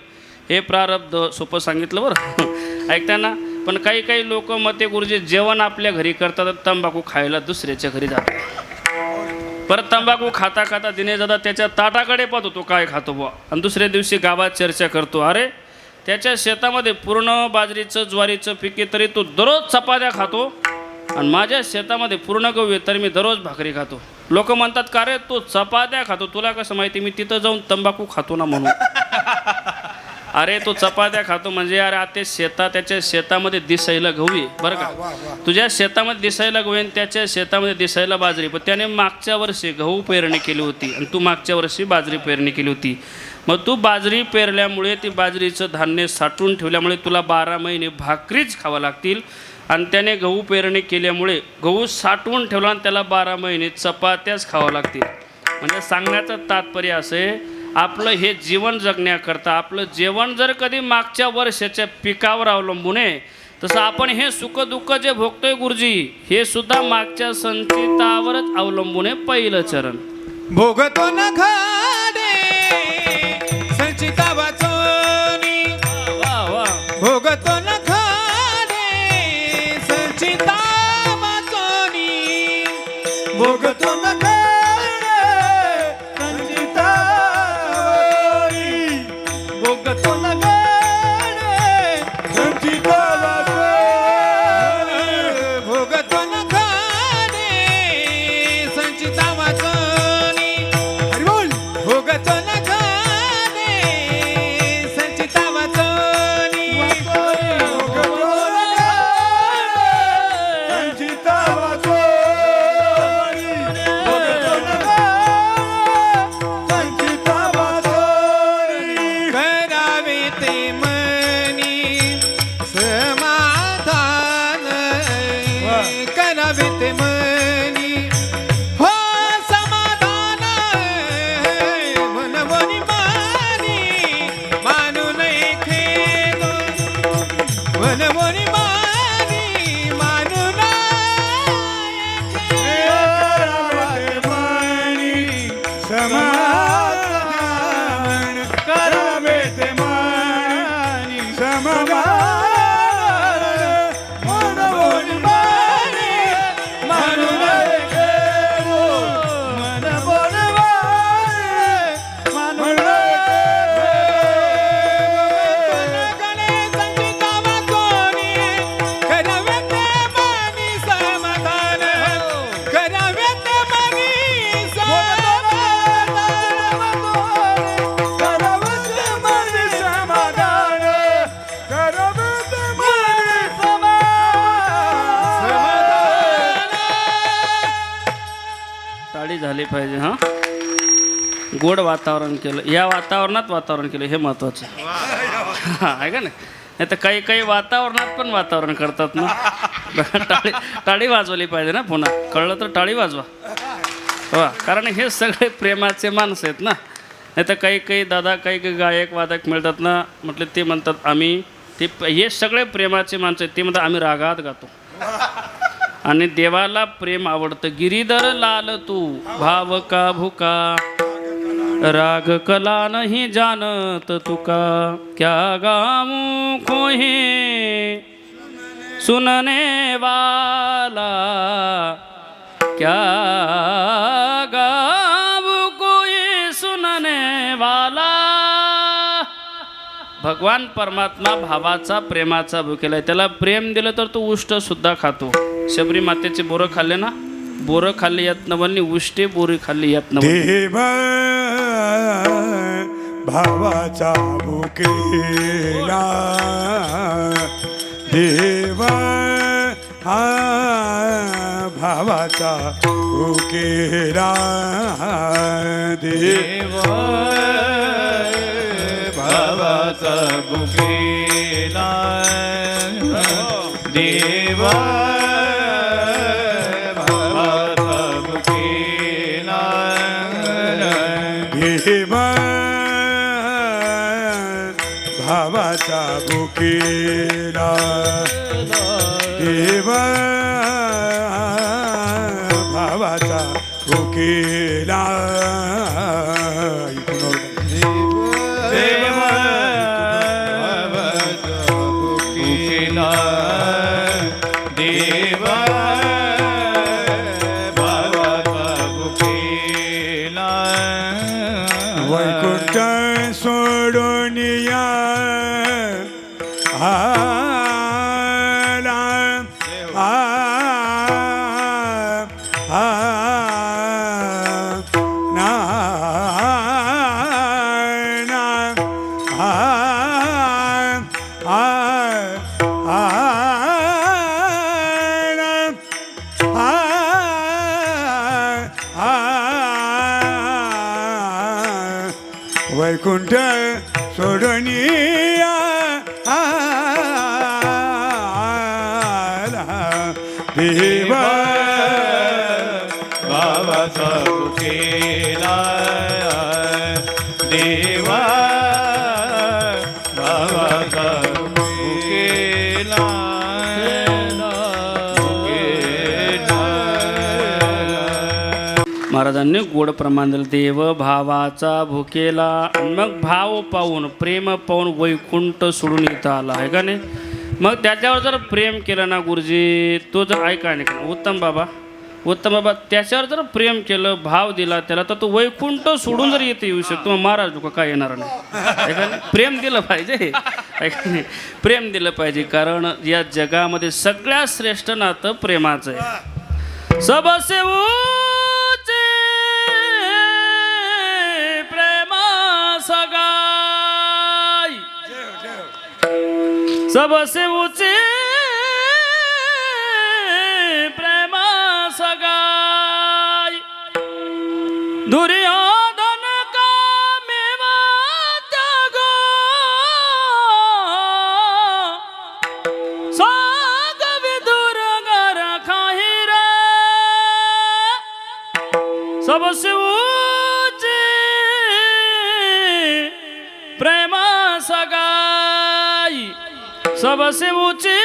हे प्रारब्ध. सोपं सांगितलं बरं. ऐकताना. पण काही काही लोक मते गुरुजी जेवण आपल्या घरी करतात, तंबाखू खायला दुसऱ्याच्या घरी जातात. परत तंबाखू खाता खाता दिने दादा त्याच्या ताटाकडे पाहतो, तो काय खातो बुवा. आणि दुसऱ्या दिवशी गावात चर्चा करतो, अरे त्याच्या शेतामध्ये पूर्ण बाजरीचं ज्वारीचं पीक आहे, तरी तो दररोज चपात्या खातो, आणि माझ्या शेतामध्ये पूर्ण गहू आहे, तरी मी दररोज भाकरी खातो. लोक म्हणतात, का रे तो चपात्या खातो, तुला कसं माहिती? मी तिथं जाऊन तंबाखू खातो ना म्हणून. अरे तो चपात्या खातो म्हणजे अरे आता त्याच्या शेतामध्ये दिसायला गहू आहे बरं का. तुझ्या शेतामध्ये दिसायला गहू आहे, त्याच्या शेतामध्ये दिसायला बाजरी. पण त्याने मागच्या वर्षी गहू पेरणी केली होती, आणि तू मागच्या वर्षी बाजरी पेरणी केली होती. मग तू बाजरी पेरल्यामुळे, ती बाजरीचं धान्य साठवून ठेवल्यामुळे तुला 12 महिने भाकरीच खावं लागतील. आणि त्याने गहू पेरणी केल्यामुळे गहू साठवून ठेवला, आणि त्याला 12 महिने चपात्याच खावं लागतील. म्हणजे सांगण्याचं तात्पर्य असे, आपलं हे जीवन जगण्याकरता आपलं जेवण जर कधी मागच्या वर्षाच्या पिकावर अवलंबून आहे, तसं आपण हे सुखदुःख जे भोगतोय गुरुजी, हे सुद्धा मागच्या संचितावरच अवलंबून आहे. पहिलं चरण भोगतो न खाडे संचिता वाचोनी, वा वा. भोगतो न खाडे संचिता वाचोनी, भोगतो न खाडे संचिता वाचोनी, झाली पाहिजे. हां, गोड वातावरण केलं, या वातावरण केलं, हे महत्त्वाचं आहे का नाही तर काही काही वातावरणात पण वातावरण करतात ना. टाळी वाजवली पाहिजे ना, पुन्हा कळलं तर टाळी वाजवा. वा, कारण हे सगळे प्रेमाचे माणसं आहेत ना. नाही तर काही काही दादा काही काही गायक वादक मिळतात ना, म्हटलं ते म्हणतात आम्ही ते हे सगळे प्रेमाचे माणसं आहेत. ते म्हणतात आम्ही रागात गातो आणि देवाला प्रेम आवडतं. गिरीधर लाल तू भाव का भुका, राग कला नहीं जानत तुका, क्या गाऊं खोहे सुनने वाला, क्या गाऊं कोई सुनने वाला. भगवान परमात्मा भावाचा प्रेमाचा भुकेला आहे. त्याला प्रेम दिलं तर तो उष्ट सुद्धा खातो. शबरी मातेचे बोरं खाल्ले ना, बोरं खाल्ली यात नवलनी, उष्टे बोरी खाल्ली यात नवलनी. देव भावाचा भुकेला, देव भावाचा भुकेला, देव भावाचा भुकेला, देव भावाचा भुकेला, देव भावाचा भुकेला, देव भावाचा भुकेला. देव भावाचा भुकेला, देव भावाचा भुकेला. वैकुंठ सोडून या आला, वैकुंठ सोडून देव भावाचा भुकेला, देव भावाचा भुकेला, महाराजांनी गोड प्रमाण दिलं. देव भावाचा भुकेला. आणि मग भाव पाहून प्रेम पाहून वैकुंठ सोडून इथं आला आहे का नाही. मग त्याच्यावर जर प्रेम केलं ना गुरुजी, तो जर ऐका नाही का उत्तम बाबा त्याच्यावर जर प्रेम केलं, भाव दिला त्याला, तर तो वैकुंठ सोडून जर येते येऊ शकतो. मग महाराज लोक काय येणार नाही आहे का नाही. प्रेम दिलं पाहिजे आहे का नाही, प्रेम दिलं पाहिजे. कारण या जगामध्ये सगळ्यात श्रेष्ठ नातं प्रेमाचं आहे. सबसे ऊंचे प्रेमा सगाई, सबसे ऊंचे प्रेमा सगाई, दुर्योधन का मेवा त्यागो, साग विदुर घर खाही रे, सबसे ऊंचे प्रेमा सगाई, सबसे ऊंची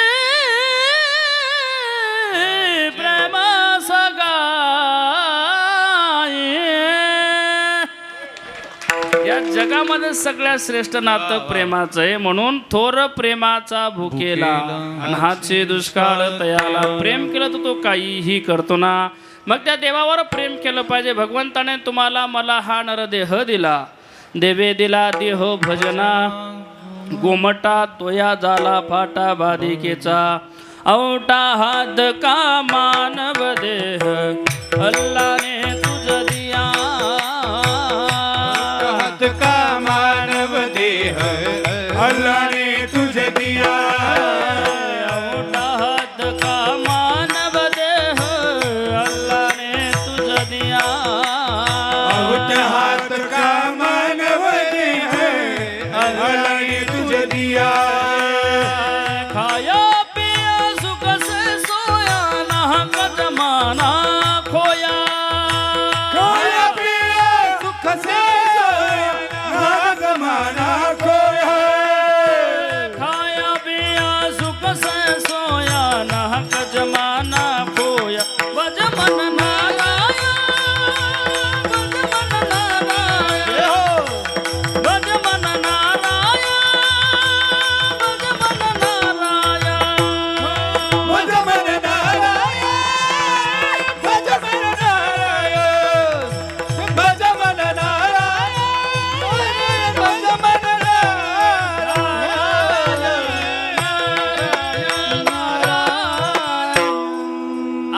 प्रेम सगाई. या जगामध्ये सगळ्यात श्रेष्ठ नातं प्रेमाचं आहे. म्हणून थोर प्रेमाचा भुकेला, हाचे दुष्काळ तयाला. प्रेम केलं तर तो काहीही करतो ना. मग त्या देवावर प्रेम केलं पाहिजे. भगवंताने तुम्हाला मला हा नरदेह दिला, देवे दिला देह भजना, गोमटा तोया झाला फाटा बाधिकेचा, औटा हात का मानव देह, अल्लाने तुझ दिया, हात का मानव देह, अल्लाने तुझे दिया, औटा हात का मानव देह, अल्लाने तुझ दिया, तुझे दिया खाया पिया सुख से सोया नाहक जमाना खोया खाया पिया सुख से सोया नाहक जमाना खोया खाया पिया सुख से सोया नाहक जमाना खोया बज मन नारायण बज मन नारायण बज मन नारायण भज मन नारायण भज मन नारायण भज मन नारायण भज मन नारायण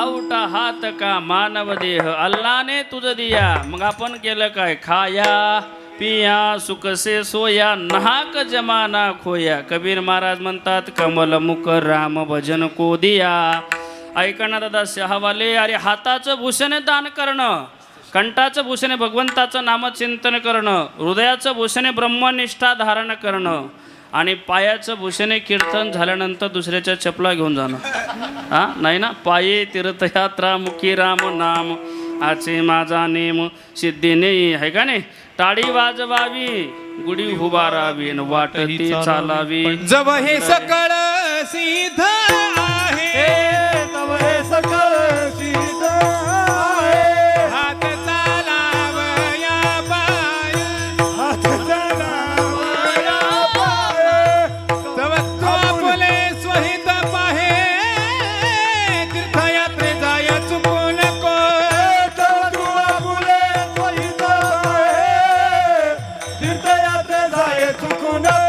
औटा हात का मानव देह अल्लाने तुझ दिया मग आपण केलं काय खाया पिया सुख से सोया नाहक जमाना खोया कबीर महाराज म्हणतात कमल मुख राम भजन को दिया ऐकणा दादा शहावाले अरे हाताचं भूषण दान करणं कंठाचं भूषण भगवंताचं नामचिंतन करणं हृदयाचं भूषण ब्रह्मनिष्ठा धारण करणं आणि पायाचं भूषण कीर्तन झाल्यानंतर दुसऱ्याच्या चपला घेऊन जाणं हा नाही ना पाये तीर्थयात्रा मुखी राम नाम आचे माझा नेम सिद्धी नाही आहे का नाही टाळी वाजवावी गुढी उभारावी न वाटती चालावी जब हे सकळ सिद्ध आहे तव हे सकळ सिद्ध आहे हात चालावया पाय हात चालावया पाय तव तो आपले स्वहित पाहे तीर्थयात्रे जाय चुकू नको तू आपुले त्वहित आहे तीर्थयात्रे जाय चुकू नको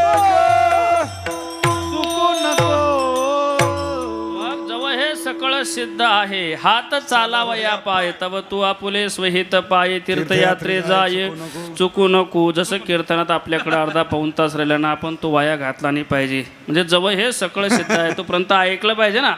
मग जवळ हे सकळ सिद्ध आहे हात चालावया पाय तव तू आपुले स्वहित पाय तीर्थयात्रे जाय चुकू नको जसं कीर्तनात आपल्याकडे अर्धा पाऊण तास राहिल्यानं आपण तो वाया घातला नाही पाहिजे म्हणजे जवळ हे सकळ सिद्ध आहे तोपर्यंत ऐकलं पाहिजे ना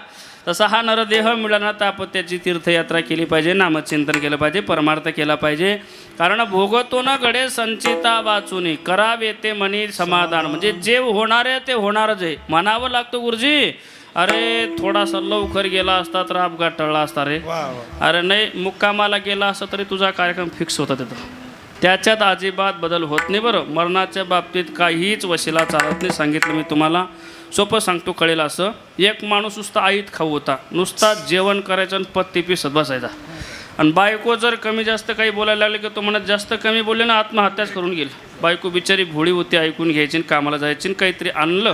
तसा हा नरदेह मिळाला तर आपण त्याची तीर्थयात्रा केली पाहिजे नामचिंतन केलं पाहिजे परमार्थ केला पाहिजे कारण भोगतो न घडे संचिता वाचून करावे ते मनी समाधान म्हणजे जे होणार आहे ते होणारच आहे म्हणावं लागतं गुरुजी अरे थोडासा लवकर गेला असता तर अपघात टळला असता रे अरे नाही मुक्कामाला गेला असता तरी तुझा कार्यक्रम फिक्स होता तिथं त्याच्यात अजिबात बदल होत नाही बरं मरणाच्या बाबतीत काहीच वशिला चालत नाही सांगितलं मी तुम्हाला सोपं सांगतो कळेल असं एक माणूस नुसता आईत खाऊ होता नुसता जेवण करायचं आणि पत्ती पिसत बसायचा आणि बायको जर कमी जास्त काही बोलायला लागले की तो म्हणत जास्त कमी बोलले ना आत्महत्याच करून गेल बायको बिचारी भोळी होती ऐकून घ्यायची आणि कामाला जायची आणि काहीतरी आणलं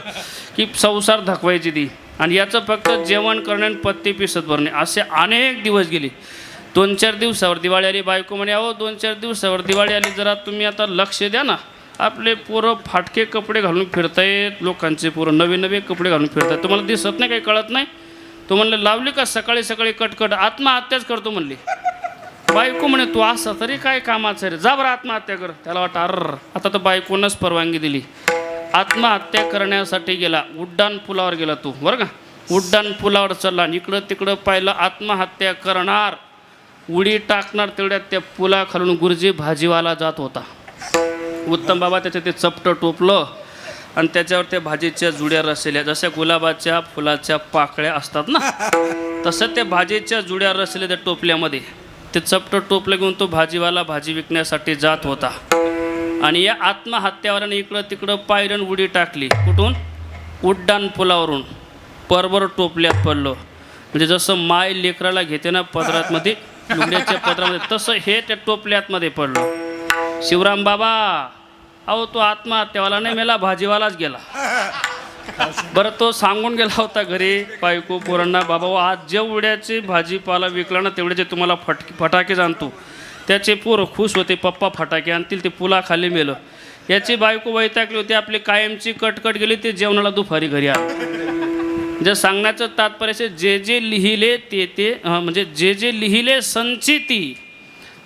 की संसार धकवायची ती आणि याचं फक्त जेवण करणे आणि पत्ती पिसत भरणे असे अनेक दिवस गेले 2-4 दिवसावर दिवाळी आली बायको म्हणे अहो 2-4 दिवसावर दिवाळी आली जरा तुम्ही आता लक्ष द्या ना आपले पोरं फाटके कपडे घालून फिरतायत लोकांचे पोरं नवे नवे कपडे घालून फिरतायत तुम्हाला दिसत नाही काही कळत नाही तो म्हणले लावली का सकाळी सकाळी कटकट आत्महत्याच करतो म्हणली बायको म्हणे तू असं तरी काय कामाचं रे जा बरं आत्महत्या कर त्याला वाटतं अर आता तर बायकोनंच परवानगी दिली आत्महत्या करण्यासाठी गेला उड्डाण पुलावर गेला तू बरं का उड्डाण पुलावर चढला इकडं तिकडं पाहिलं आत्महत्या करणार उडी टाकणार तेवढ्यात त्या पुलाखालून गुरुजी भाजीवाला जात होता उत्तम बाबा त्याच्या ते चपटं टोपलं आणि त्याच्यावर त्या भाजीच्या जुड्या रचलेल्या जशा गुलाबाच्या फुलाच्या पाकळ्या असतात ना तसं त्या भाजीच्या जुड्या रचलेल्या त्या टोपल्यामध्ये ते चपटं टोपलं घेऊन तो भाजीवाला भाजी विकण्यासाठी जात होता आणि या आत्महत्यावाल्याने इकडं तिकडं पायऱ्यान उडी टाकली कुठून उड्डाण पुलावरून परबर टोपल्यात पडलं म्हणजे जसं माय लेकराला घेते ना पदरातमध्ये लुगड्याच्या पदरामध्ये तसं हे त्या टोपल्यातमध्ये पडलं शिवराम बाबा अहो तो आत्महत्यावाला नाही मेला भाजीवालाच गेला बरं तो सांगून गेला होता घरी बायको पोरांना बाबा आज जेवढ्याची भाजीपाला विकला ना तेवढ्याचे तुम्हाला फटाके जाणतो त्याचे पोरं खुश होते पप्पा फटाके आणतील ते पुलाखाली मेलं याची बायको वैतागली होती आपली कायमची कटकट गेली ते जेवणाला दुपारी घरी आलं जे सांगण्याचं तात्पर्य जे जे लिहिले ते म्हणजे जे जे लिहिले संचिती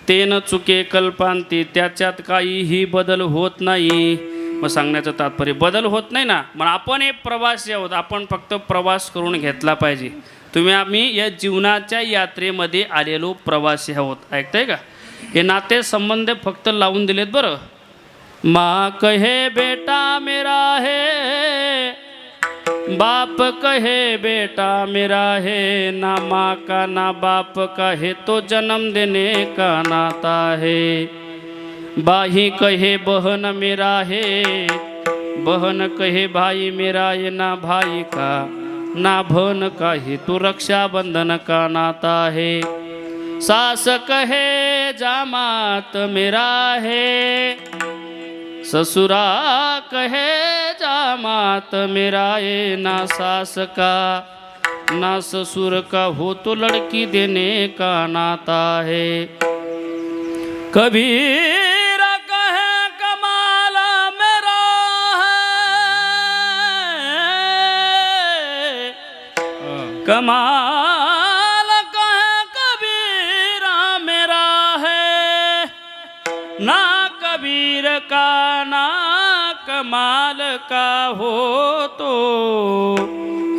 ते न चुके कल्पांती त्याच्यात काहीही बदल होत नाही मग सांगण्याचं तात्पर्य बदल होत नाही ना मग आपण हे प्रवासी आहोत आपण फक्त प्रवास करून घेतला पाहिजे तुम्ही आम्ही या जीवनाच्या यात्रेमध्ये आलेलो प्रवासी आहोत ऐकताय का हे नाते संबंध फक्त लावून दिलेत बरं माँ कहे बेटा मेरा है, बाप कहे बेटा मेरा है, ना माँ का ना बाप का है तो जन्म देने का नाता है। भाई कहे बहन मेरा है, बहन कहे भाई मेरा है, ना भाई का ना बहन का है तो रक्षाबंधन का नाता है। सास कहे जामात मेरा है, ससुरा कहे जामात मेरा है, ना सास का ना ससुर का हो तो लड़की देने का नाता है। कबीर कहे कमाल मेरा है, कमाल कहे कबीरा मेरा है, ना कबीर का ना कमाल का हो तो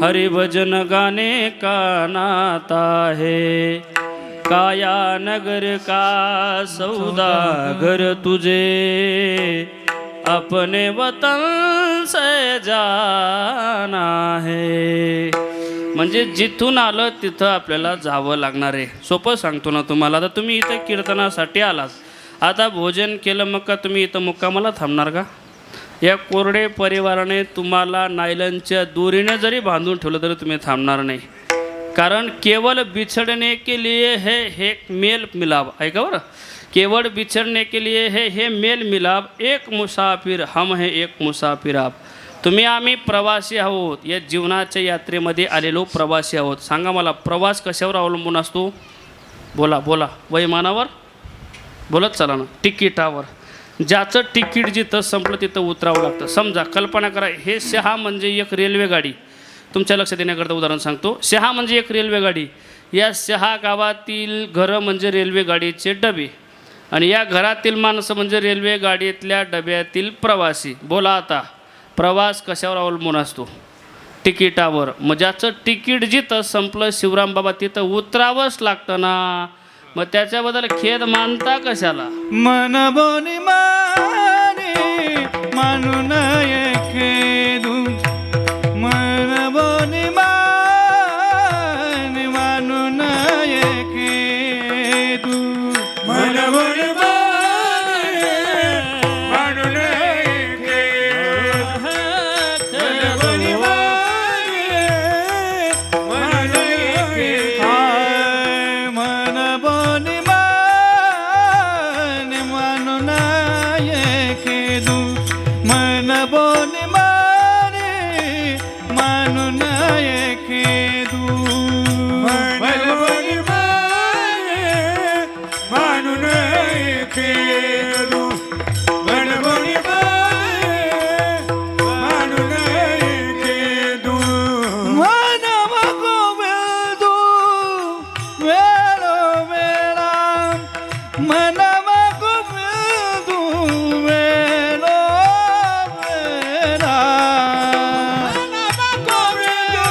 हरि भजन गाने का नाता है। काया नगर का सौदागर तुझे अपने वतन से जाना है। म्हणजे जिथून आलं तिथं आपल्याला जावं लागणार आहे. सोपं सांगतो ना तुम्हाला. आता तुम्ही इथं कीर्तनासाठी आलात, आता भोजन केलं मग का तुम्ही इथं मुक्कामाला थांबणार का? या कोरडे परिवाराने तुम्हाला नायलनच्या दोरीने जरी बांधून ठेवलं तरी तुम्ही थांबणार नाही. कारण केवल बिछड़ने के लिए है एक मेल मिलाप. ऐका बरं, केवळ बिछड़ने के लिए है मेल मिलाप, एक मुसाफिर हम है एक मुसाफिर आप. तुम्ही आम्ही प्रवासी आहोत, या जीवनाच्या यात्रेमध्ये आलेलो प्रवासी आहोत. सांगा मला, प्रवास कशावर अवलंबून असतो? बोला बोला. वैमानावर? बोलत चला ना. तिकिटावर. ज्याचं तिकीट जिथं संपलं तिथं उतरावं लागतं. समजा, कल्पना करा, हे शहा म्हणजे एक रेल्वे गाडी. तुमच्या लक्षात येण्याकरता उदाहरण सांगतो. शहा म्हणजे एक रेल्वे गाडी. या शहा गावातील घरं म्हणजे रेल्वे गाडीचे डबे, आणि या घरातील माणसं म्हणजे रेल्वे गाडीतल्या डब्यातील प्रवासी. बोला आता, प्रवास कशावर अवलंबून असतो? तिकिटावर. मग ज्याचं तिकीट जिथं संपलं शिवराम बाबा तिथं उतरावंच लागतं ना. मग त्याच्याबद्दल खेद मानता कशाला? मन बोनी माने मानू नये खेदू, मन बोनी माने मानू नये खेदू, मन बोनी माने मानू नये खेदू, मन बोनी माने मानू नये खेदू, मन बोनी माने मानू नये खेदू, मन बोनी माने मानू नये खेदू, मन बोनी माने मानू नये खेदू, मन बोनी माने मानू नये खेदू, मन मगो वेदू वेळो वेळा, मन मगो वेदू वेळो वेळा, मन मगो वेदू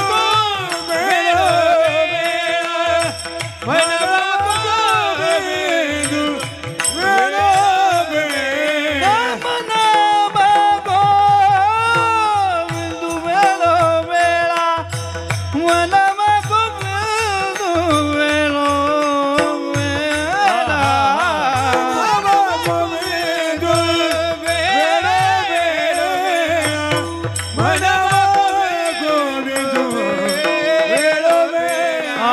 वेळो वेळा, मन मगो वेदू वेळो वेळा, मन मगो वेदू वेळो वेळा, मन मगो वेदू वेळो वेळा, मगो वेदू वेळो वेळा, मन मगो वेदू वेळो वेळा,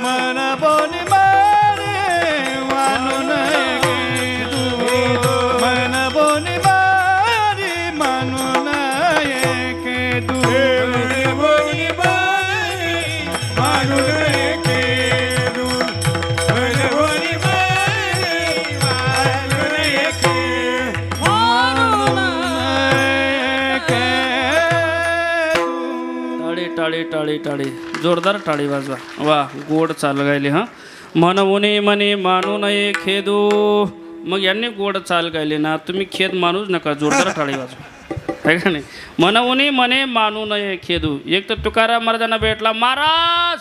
मन बोनी माने मानू नये खेदू, मन बोनी माने मानू नये खेदू, मन बोनी माने मानू नये खेदू, मन बोनी माने मानू नये खेदू, मानू नये खेदू. टाळी टाळी टाळी टाळी, जोरदार टाळी वाजवा. वा, गोड चाल गायली. हां, म्हणूने म्हणे मानू नये खेदू. मग यांनी गोड चाल गायली ना, तुम्ही खेद मानूच नका, जोरदार टाळी वाजवा. आहे का नाही? म्हणूने म्हणे मानू नये खेदू. एक तर तुकाराम महाराजांना भेटला. महाराज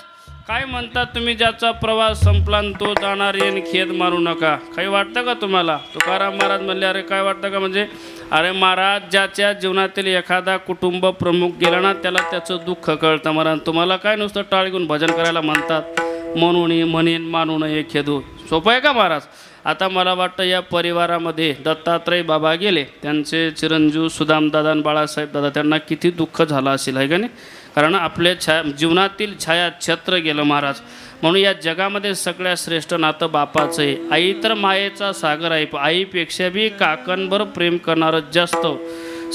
काय म्हणतात तुम्ही, ज्याचा प्रवास संपला न तो जाणार येईन, खेद मानू नका. काही वाटतं का तुम्हाला? तुकाराम महाराज म्हणले, अरे काय वाटतं का म्हणजे अरे महाराज, ज्याच्या जीवनातील एखादा कुटुंब प्रमुख गेला ना, त्याला त्याचं दुःख कळतं महाराज. तुम्हाला काय नुसतं टाळ घेऊन भजन करायला म्हणतात, म्हणून म्हणेन मानून हे खेदू. सोपं आहे का महाराज? आता मला वाटतं या परिवारामध्ये दत्तात्रय बाबा गेले, त्यांचे चिरंजीव सुदामदादा आणि बाळासाहेब दादा, त्यांना किती दुःख झालं असेल आहे का नाही? कारण आपल्या जीवनातील छायाछत्र गेलं महाराज. म्हणून या जगामध्ये सगळ्यात श्रेष्ठ नातं बापाचं आहे. आई तर मायेचा सागर आहे, आईपेक्षा बी काकांवर प्रेम करणारं जास्त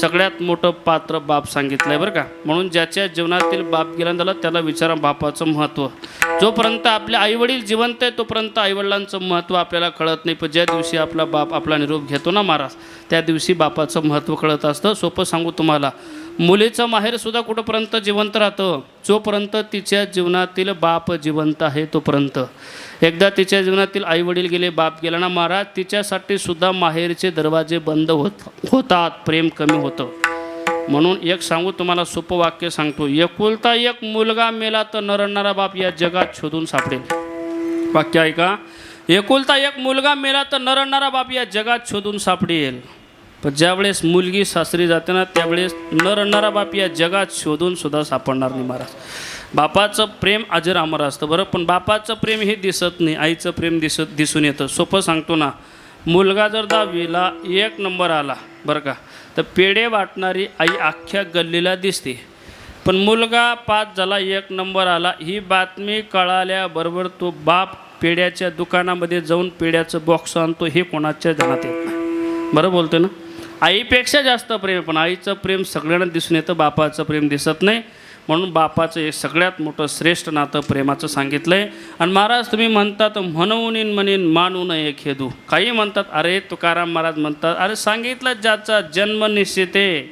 सगळ्यात मोठं पात्र बाप सांगितलं आहे बरं का. म्हणून ज्याच्या जीवनातील बाप गेला झाला त्याला विचारा बापाचं महत्त्व. जोपर्यंत आपले आईवडील जिवंत आहे तोपर्यंत आईवडिलांचं महत्त्व आपल्याला कळत नाही, पण ज्या दिवशी आपला बाप आपला निरोप घेतो ना महाराज, त्या दिवशी बापाचं महत्त्व कळत असतं. सोपं सांगू तुम्हाला, मुलीचं माहेरसुद्धा कुठंपर्यंत जिवंत राहतं, जोपर्यंत तिच्या जीवनातील बाप जिवंत आहे तोपर्यंत. एकदा तिच्या जीवनातील आईवडील गेले, बाप गेला ना महाराज, तिच्यासाठी सुद्धा माहेरचे दरवाजे बंद होतात, प्रेम कमी होतं. म्हणून एक सांगू तुम्हाला, सोपं वाक्य सांगतो, एकुलता एक मुलगा मेला तर न रडणारा बाप या जगात शोधून सापडेल. वाक्य ऐका, एकुलता एक मुलगा मेला तर न रडणारा बाप या जगात शोधून सापडेल. पण ज्यावेळेस मुलगी सासरी जाते ना, त्यावेळेस न रडणारा बाप या जगात शोधून सुद्धा सापडणार नाही महाराज. बापाचं प्रेम अजर अमर असतं बरं, पण बापाचं प्रेम हे दिसत नाही, आईचं प्रेम दिसून येतं. सोपं सांगतो ना, मुलगा जर 10वीला 1 नंबर आला बरं का, तर पेढे वाटणारी आई अख्ख्या गल्लीला दिसते. पण मुलगा 5 झाला 1 नंबर आला, ही बातमी कळाल्याबरोबर तो बाप पेढ्याच्या दुकानामध्ये जाऊन पेढ्याचं बॉक्स आणतो, हे कोणाच्या ध्यानात येत नाही. बरं बोलतो ना, आईपेक्षा जास्त प्रेम, पण आईचं प्रेम सगळ्यांना दिसून येतं, बापाचं प्रेम दिसत नाही. म्हणून बापाचं एक सगळ्यात मोठं श्रेष्ठ नातं प्रेमाचं सांगितलं आहे. आणि महाराज तुम्ही म्हणतात म्हणून म्हणेन मानू नये खेदू, काही म्हणतात. अरे तुकाराम महाराज म्हणतात, अरे सांगितलं ज्याचा जन्म निश्चित आहे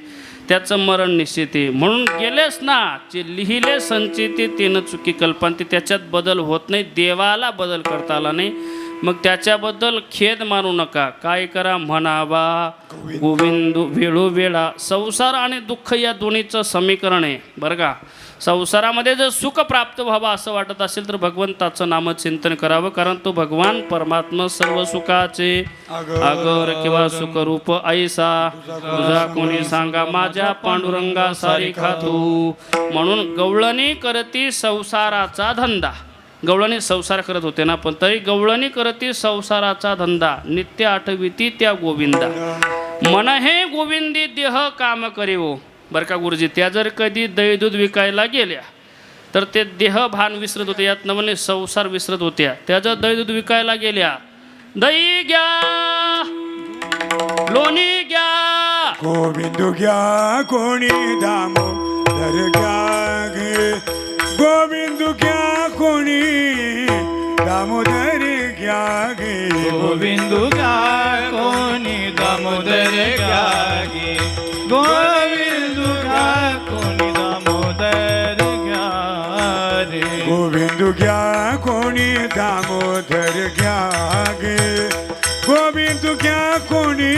त्याचं मरण निश्चित आहे. म्हणून गेलेच ना, जे लिहिले संचिती तिनं चुकी कल्पना, त्याच्यात बदल होत नाही, देवाला बदल करता आला नाही. मग त्याच्याबद्दल खेद मानू नका. काय करा, म्हणावा गोविंदू वेळोवेळा. संसार आणि दुःख या दोन्हीचं समीकरण आहे बरं का. संसारामध्ये जर सुख प्राप्त व्हावं असं वाटत असेल तर भगवंताचं नामचिंतन करावं, कारण तो भगवान परमात्मा सर्व सुखाचे आगर किंवा सुखरूप ऐसा. तुझा कोणी सांगा माझ्या पांडुरंगा सारिखा तू. म्हणून गवळणी करती संसाराचा धंदा. गवळणी संसार करत होते ना, पण तरी गवळणी करती संसाराचा धंदा, नित्य आठविती त्या गोविंदा. मन हे गोविंदी देह काम करेवो. बरं का गुरुजी, त्या जर कधी दही दूध विकायला गेल्या तर ते देह भान विसरत होते, यात म्हणजे संसार विसरत होत्या. त्या जर दही दूध विकायला गेल्या, दही घ्या लोणी घ्या, गोविंद घ्या कोणी दामोदर घ्या गे, गोविंद घ्या कोणी दामोदर घ्या गे, गोविंद घ्या कोणी दामोदर घ्या गे, गोविंद घ्या कोणी दामोदर घ्या रे, गोविंद घ्या कोणी दामोदर घ्या गे, गोविंद घ्या कोणी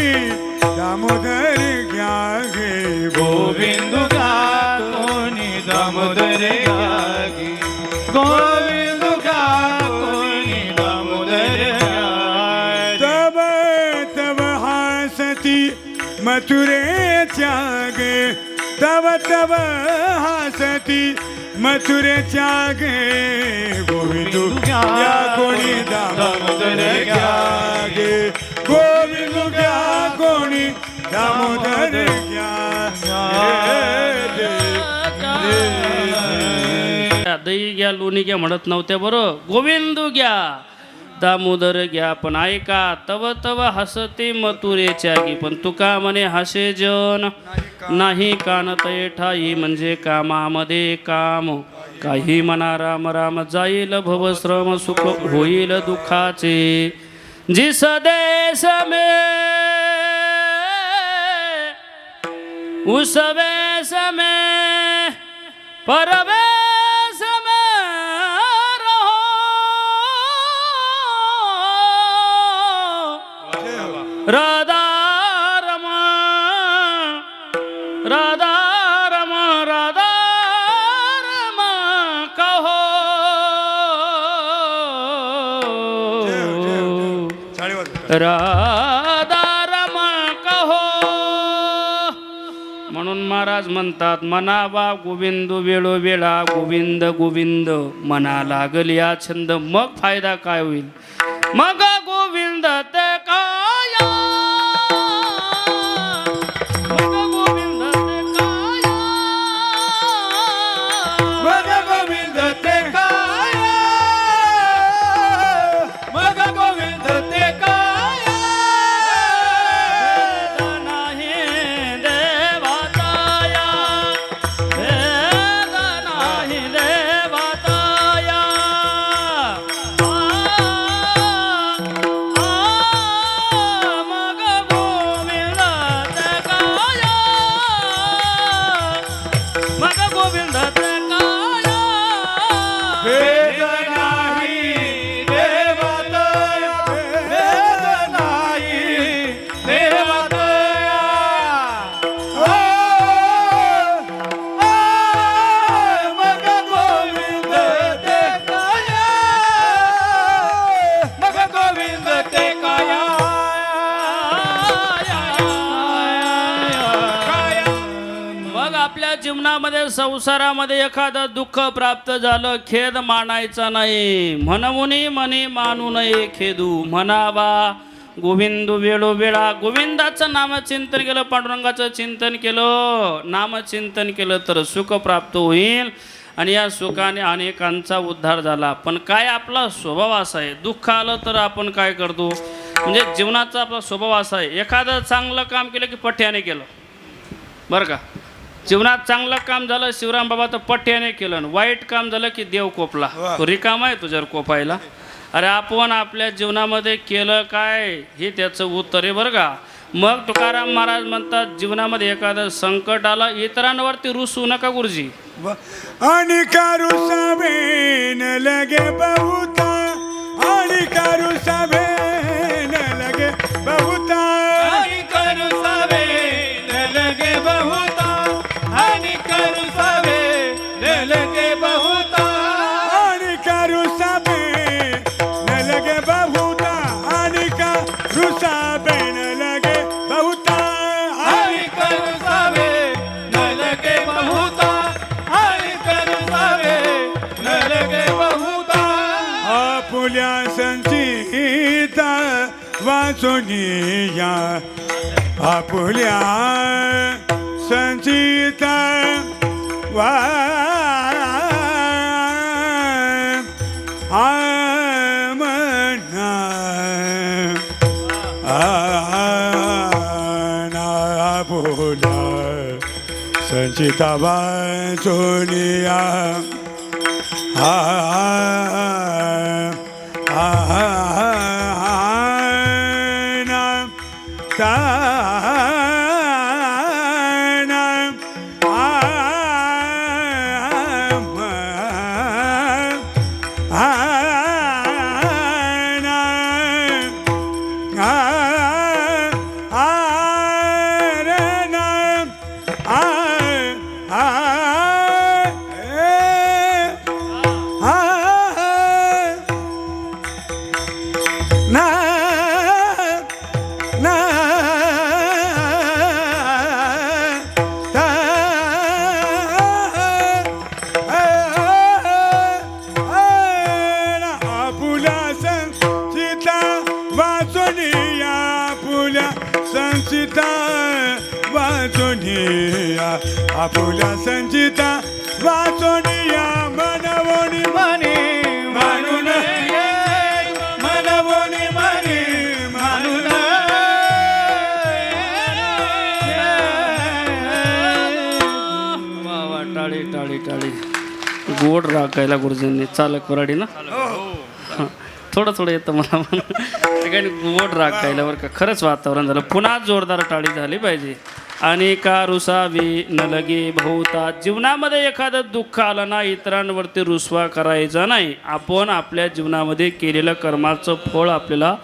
दामोदर घ्या गे, गोविंद घ्या कोणी दामोदर घ्या गे, गोविंद घ्या कोणी दामोदर घ्या. तब तब हासती मथुरेच्या गे, तब तब हासती मथुरेच्या गे, गोविंद घ्या कोणी दामोदर घ्या गे, गोविंद घ्या कोणी दामोदर घ्या. दही घ्या लोणी घ्या म्हणत नव्हत्या बरं, गोविंद घ्या दामोदर घ्या. पण ऐका, तव तव हसते मथुरेच्या गी, पण तुका म्हणे हसे जन नाही कानत ठाई. म्हणजे कामामध्ये काम, काही म्हणा राम राम, जाईल भवश्रम सुख होईल दुःखाचे. जिस देश में उस वेश में परवेश में रहो, राधा रमा राधा रमा राधा रमा कहो. राधा रमा कहो. म्हणून महाराज म्हणतात म्हणावा गोविंद वेळोवेळा गोविंद गोविंद म्हणा लागल या छंद मग फायदा काय होईल मग गोविंद ते काया मग गोविंद ते काया मग गोविंद ते काय मग गोविंद ते काय भेद नाही देवाताया भेद नाही देवाताया मग गोविंद ते काया मग गोविंद ते काया भेद नाही देवातया भेद नाही देवातया मग गोविंद ते काय मग गोविंद ते काय मग आपल्या जीवनामध्ये संसारामध्ये एखादं दुःख प्राप्त झालं खेद मानायचा नाही म्हणून मनी मानू नये खेदू म्हणावा गोविंद वेळोवेळा गोविंदाचं नामचिंतन केलं पांडुरंगाचं चिंतन केलं नामचिंतन केलं तर सुख प्राप्त होईल आणि या सुखाने अनेकांचा उद्धार झाला पण काय आपला स्वभाव असा आहे दुःख आलं तर आपण काय करतो म्हणजे जीवनाचा आपला स्वभाव असा आहे एखादं चांगलं काम केलं की पठ्याने केलं बरं का जीवनात चांगलं काम झालं शिवराम बाबा तर पठ्याने केलं आणि वाईट काम झालं की देव कोपला तो रिकामा आहे तुझ्यावर कोपायला अरे आपण आपल्या जीवनामध्ये केलं काय हे त्याचं उत्तर आहे बरं का मग तुकाराम महाराज म्हणतात जीवनामध्ये एखादं संकट आलं इतरांवरती रुसू नका गुरुजी आणि कारू साबेन लगे बहुता आणि कारू साबेन लगे बहुता आणि करू सावे न लगे बहुता आणि करू सावे न लगे बहुता आणि कारू साबेन लगे बहुता आणि कारू साबेन लगे बहुता आणि करू सावे न लगे बहुता आणि करू सावे न लगे बहुता आपुल्या संचिता वाचुनिया आपुल्या संचिता आमना आपुल्या संचिता वाचुनिया संचिता वाचोनिया आपुल्या संचिता वाचोनिया मनवोनी मनी म्हणून मनवोनी मनी म्हणून वा वा टाळी टाळी टाळी गोड राखायला गुरुजींनी चालक वराडी ना हां. थोडं थोडं येतं मला पण गोड राखायला बरं का खरंच वातावरण झालं पुन्हा जोरदार टाळी झाली पाहिजे आणि का रुसावी न लगे बहुता जीवनामध्ये एखादं दुःख आलं ना इतरांवरती रुसवा करायचा नाही आपण आपल्या जीवनामध्ये केलेलं कर्माचं फळ आपल्याला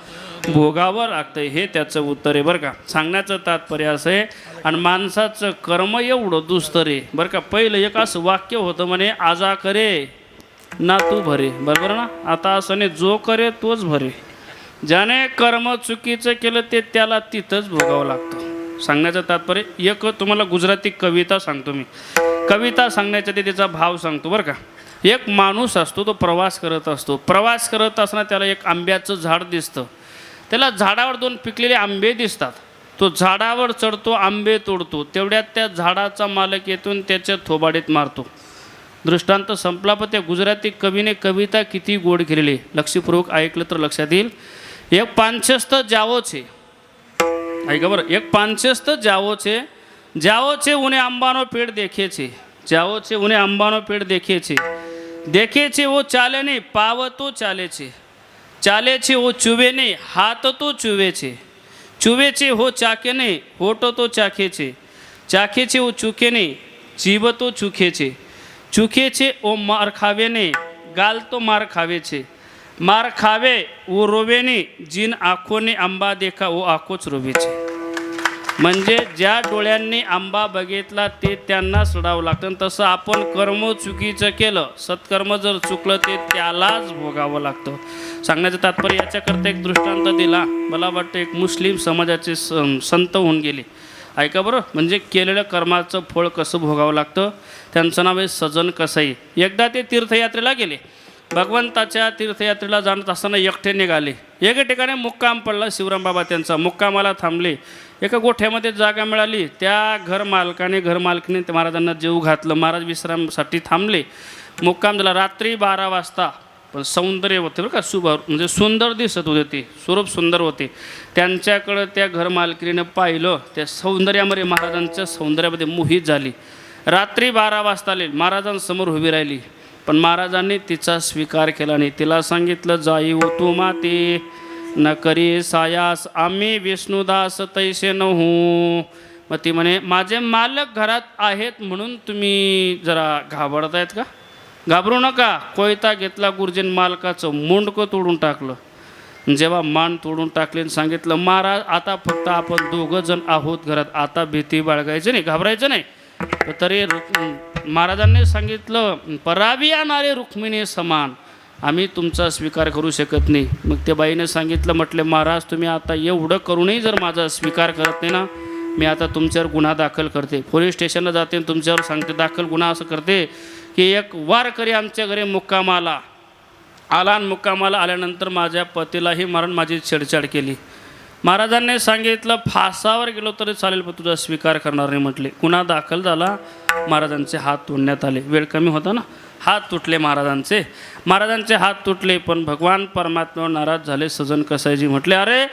भोगावं लागतं हे त्याचं उत्तर आहे बरं का सांगण्याचं तात्पर्य असं आहे आणि माणसाचं कर्म एवढं दुस्तर आहे बरं का पहिलं एक असं वाक्य होतं म्हणे आजा करे ना तू भरे बरोबर ना आता असं नाही जो करे तोच भरे ज्याने कर्म चुकीचं केलं ते त्याला तिथंच भोगावं लागतं सांगण्याचं तात्पर्य एक तुम्हाला गुजराती कविता सांगतो मी. कविता सांगण्याच्या आधी त्याचा भाव सांगतो बरं का. एक माणूस असतो, तो प्रवास करत असतो. प्रवास करत असताना त्याला एक आंब्याचं झाड दिसतं. त्याला झाडावर 2 पिकलेले आंबे दिसतात. तो झाडावर चढतो, आंबे तोडतो. तेवढ्यात त्या झाडाचा मालक येतून त्याच्या थोबाडीत मारतो. दृष्टांत संपला. पण त्या गुजराती कवीने कविता किती गोड केलेली, लक्षपूर्वक ऐकलं तर लक्षात येईल. एक पांचस्त जावो છે, ऐका बरं. एक पांचस्त જાવો છે ઉને આંબાનો પેડ દેખે છે, જાવો છે ઉને આંબાનો પેડ દેખે છે વો ચાલે નહીં, પાવ તો ચાલે છે વો ચૂવે નહીં, હાથ તો ચૂવે છે હો ચાકે નહીં, હોઠ તો ચાખે છે વો ચૂકે નહીં, જીભ તો ચૂકે છે ઓ માર ખાવે નહીં, ગાલ તો માર ખાવે વો રોવે નહીં, જીન આંखोने आंबा देखा वो आंखोच रोवे છે. म्हणजे ज्या डोळ्यांनी आंबा बघितला ते त्यांनाच रडावं लागतं. तसं आपण कर्म चुकीचं केलं, सत्कर्म जर चुकलं ते त्यालाच भोगावं लागतं. सांगण्याचं तात्पर्य याच्याकरता एक दृष्टांत दिला. मला वाटतं एक मुस्लिम समाजाचे संत होऊन गेले. ऐका बरं. म्हणजे केलेल्या कर्माचं फळ कसं भोगावं लागतं. त्यांचं नाव आहे सजन कसाई. एकदा ते तीर्थयात्रेला गेले. भगवंताच्या तीर्थयात्रेला जाणत असताना एकटे निघाले. एका ठिकाणी मुक्काम पडला. शिवराम बाबा त्यांचा मुक्कामाला थांबले. एका गोठ्यामध्ये जागा मिळाली. त्या घरमालकीने ते महाराजांना जेव घातलं. महाराज विश्रामसाठी थांबले. मुक्काम झाला. रात्री 12 वाजता. पण सौंदर्य होते बरं का, म्हणजे सुंदर दिसत होते, ते स्वरूप सुंदर होते. त्यांच्याकडं त्या घरमालकीने पाहिलं. त्या सौंदर्यामध्ये, महाराजांच्या सौंदर्यामध्ये मोहित झाली. रात्री 12 वाजता आले. महाराजांसमोर उभी राहिली. पण महाराजांनी तिचा स्वीकार केला नाही. तिला सांगितलं, जाई हो तू माते न करी सायास, आम्ही विष्णुदास तैसे न हो. मग ती म्हणे, माझे मालक घरात आहेत म्हणून तुम्ही जरा घाबरतायत का? घाबरू नका. कोयता घेतला गुरुजीन, मालकाचं मुंडकं तोडून टाकलं. जेव्हा मान तोडून टाकले आणि सांगितलं, महाराज आता फक्त आपण 2 जण आहोत घरात, आता भीती बाळगायची नाही, घाबरायचं नाही. तरी महाराजांनी सांगितलं, परावी येणारे रुक्मिणी समान, आम्ही तुमचा स्वीकार करू शकत नाही. मग त्या बाईने सांगितलं, म्हटले महाराज तुम्ही आता एवढं करूनही जर माझा स्वीकार करत नाही ना, मी आता तुमच्यावर गुन्हा दाखल करते. पोलीस स्टेशनला जाते आणि तुमच्यावर सांगते दाखल गुन्हा असं करते की एक वारकरी आमच्या घरी मुक्कामाला आला आणि मुक्कामाला आल्यानंतर माझ्या पतीलाही मारून माझी छेडछाड केली. महाराजांनी सांगितलं, फासावर गेलो तरी चालेल पण तुझा स्वीकार करणार नाही म्हटले. गुन्हा दाखल झाला. महाराजांचे हात तोडण्यात आले. वेळ कमी होता ना, हात तुटले महाराजांचे हात तुटले. पण भगवान परमात्म्यावर नाराज झाले. सजन कसाईजी म्हटले, अरे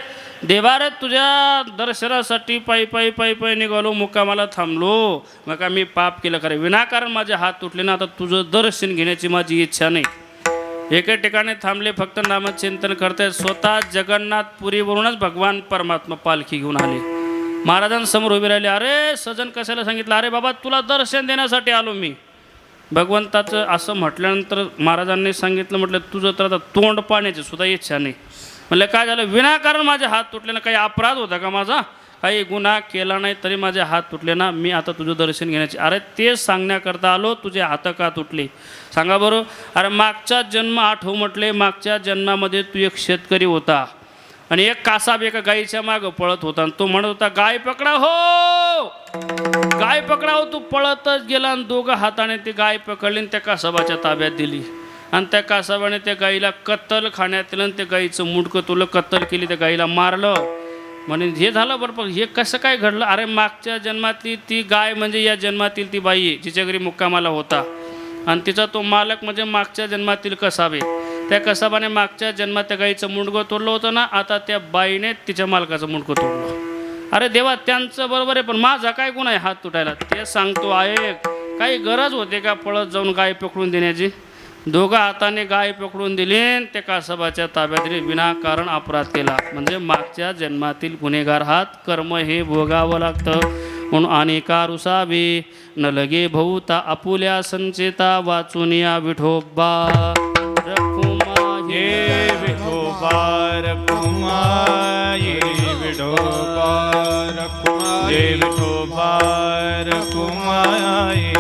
देवा रे, तुझ्या दर्शनासाठी पायी निघालो, मुक्कामाला थांबलो, मग का मी पाप केलं खरे? विनाकारण माझे हात तुटले ना, आता तुझं दर्शन घेण्याची माझी इच्छा नाही. एके ठिकाणी थांबले, फक्त नामचिंतन करते. स्वतः जगन्नाथपुरीवरूनच भगवान परमात्मा पालखी घेऊन आले. महाराजांसमोर उभे राहिले. अरे सजन कशाला सांगितलं? अरे बाबा तुला दर्शन देण्यासाठी आलो मी. भगवंताचं असं म्हटल्यानंतर महाराजांनी सांगितलं, म्हटलं तुझं तर आता तोंड पाण्याची सुद्धा इच्छा नाही. म्हणलं काय झालं? विनाकारण माझे हात तुटले ना, काही अपराध होता का माझा? काही गुन्हा केला नाही तरी माझे हात तुटले ना, मी आता तुझं दर्शन घेण्याचे. अरे तेच सांगण्याकरता आलो, तुझे हात का तुटले सांगा बरं. अरे मागचा जन्म आठव म्हटले. मागच्या जन्मामध्ये तू एक शेतकरी होता आणि एक कासाब एका गाईच्या मागं पळत होता आणि तो म्हणत होता, गाय पकडा हो. तू पळतच गेला आणि 2 हाताने ती गाय पकडली आणि त्या कासाबाच्या ताब्यात दिली. आणि त्या कासाबाने त्या गाईला कत्तल खाण्यात दिलं आणि त्या गाईचं मुंडकं तुला कत्तल केली, त्या गाईला मारलं. म्हणे हे झालं बरोबर, हे कसं काय घडलं? अरे मागच्या जन्मातली ती गाय म्हणजे या जन्मातील ती बाई जिच्या घरी मुक्कामाला होता आणि तिचा तो मालक म्हणजे मागच्या जन्मातील कसाबे. त्या कसाबाने मागच्या जन्मात त्या गाईचं मुंडकं तोडलं होतं ना, आता त्या बाईने तिच्या मालकाचं मुंडकं तोडलं. अरे देवा, त्यांचं बरोबर आहे पण माझा काय गुन्हा आहे हात तुटायला? ते सांगतो आहे, काही गरज होते का पळत जाऊन गाय पकडून देण्याची? 2 हाताने गाय पकडून दिली, त्या कासाबाच्या ताब्यात दिली, विनाकारण अपराध केला. म्हणजे मागच्या जन्मातील गुन्हेगार हात कर्म हे भोगावं लागतं. म्हणून अनेका रुसावे न लगे भौता आपुल्या संचेता, वाचून या विठोबा रखुमा ये विठोबा रखुमा, ये विठोबा रखुमा, ये विठोबा रखुमा, ये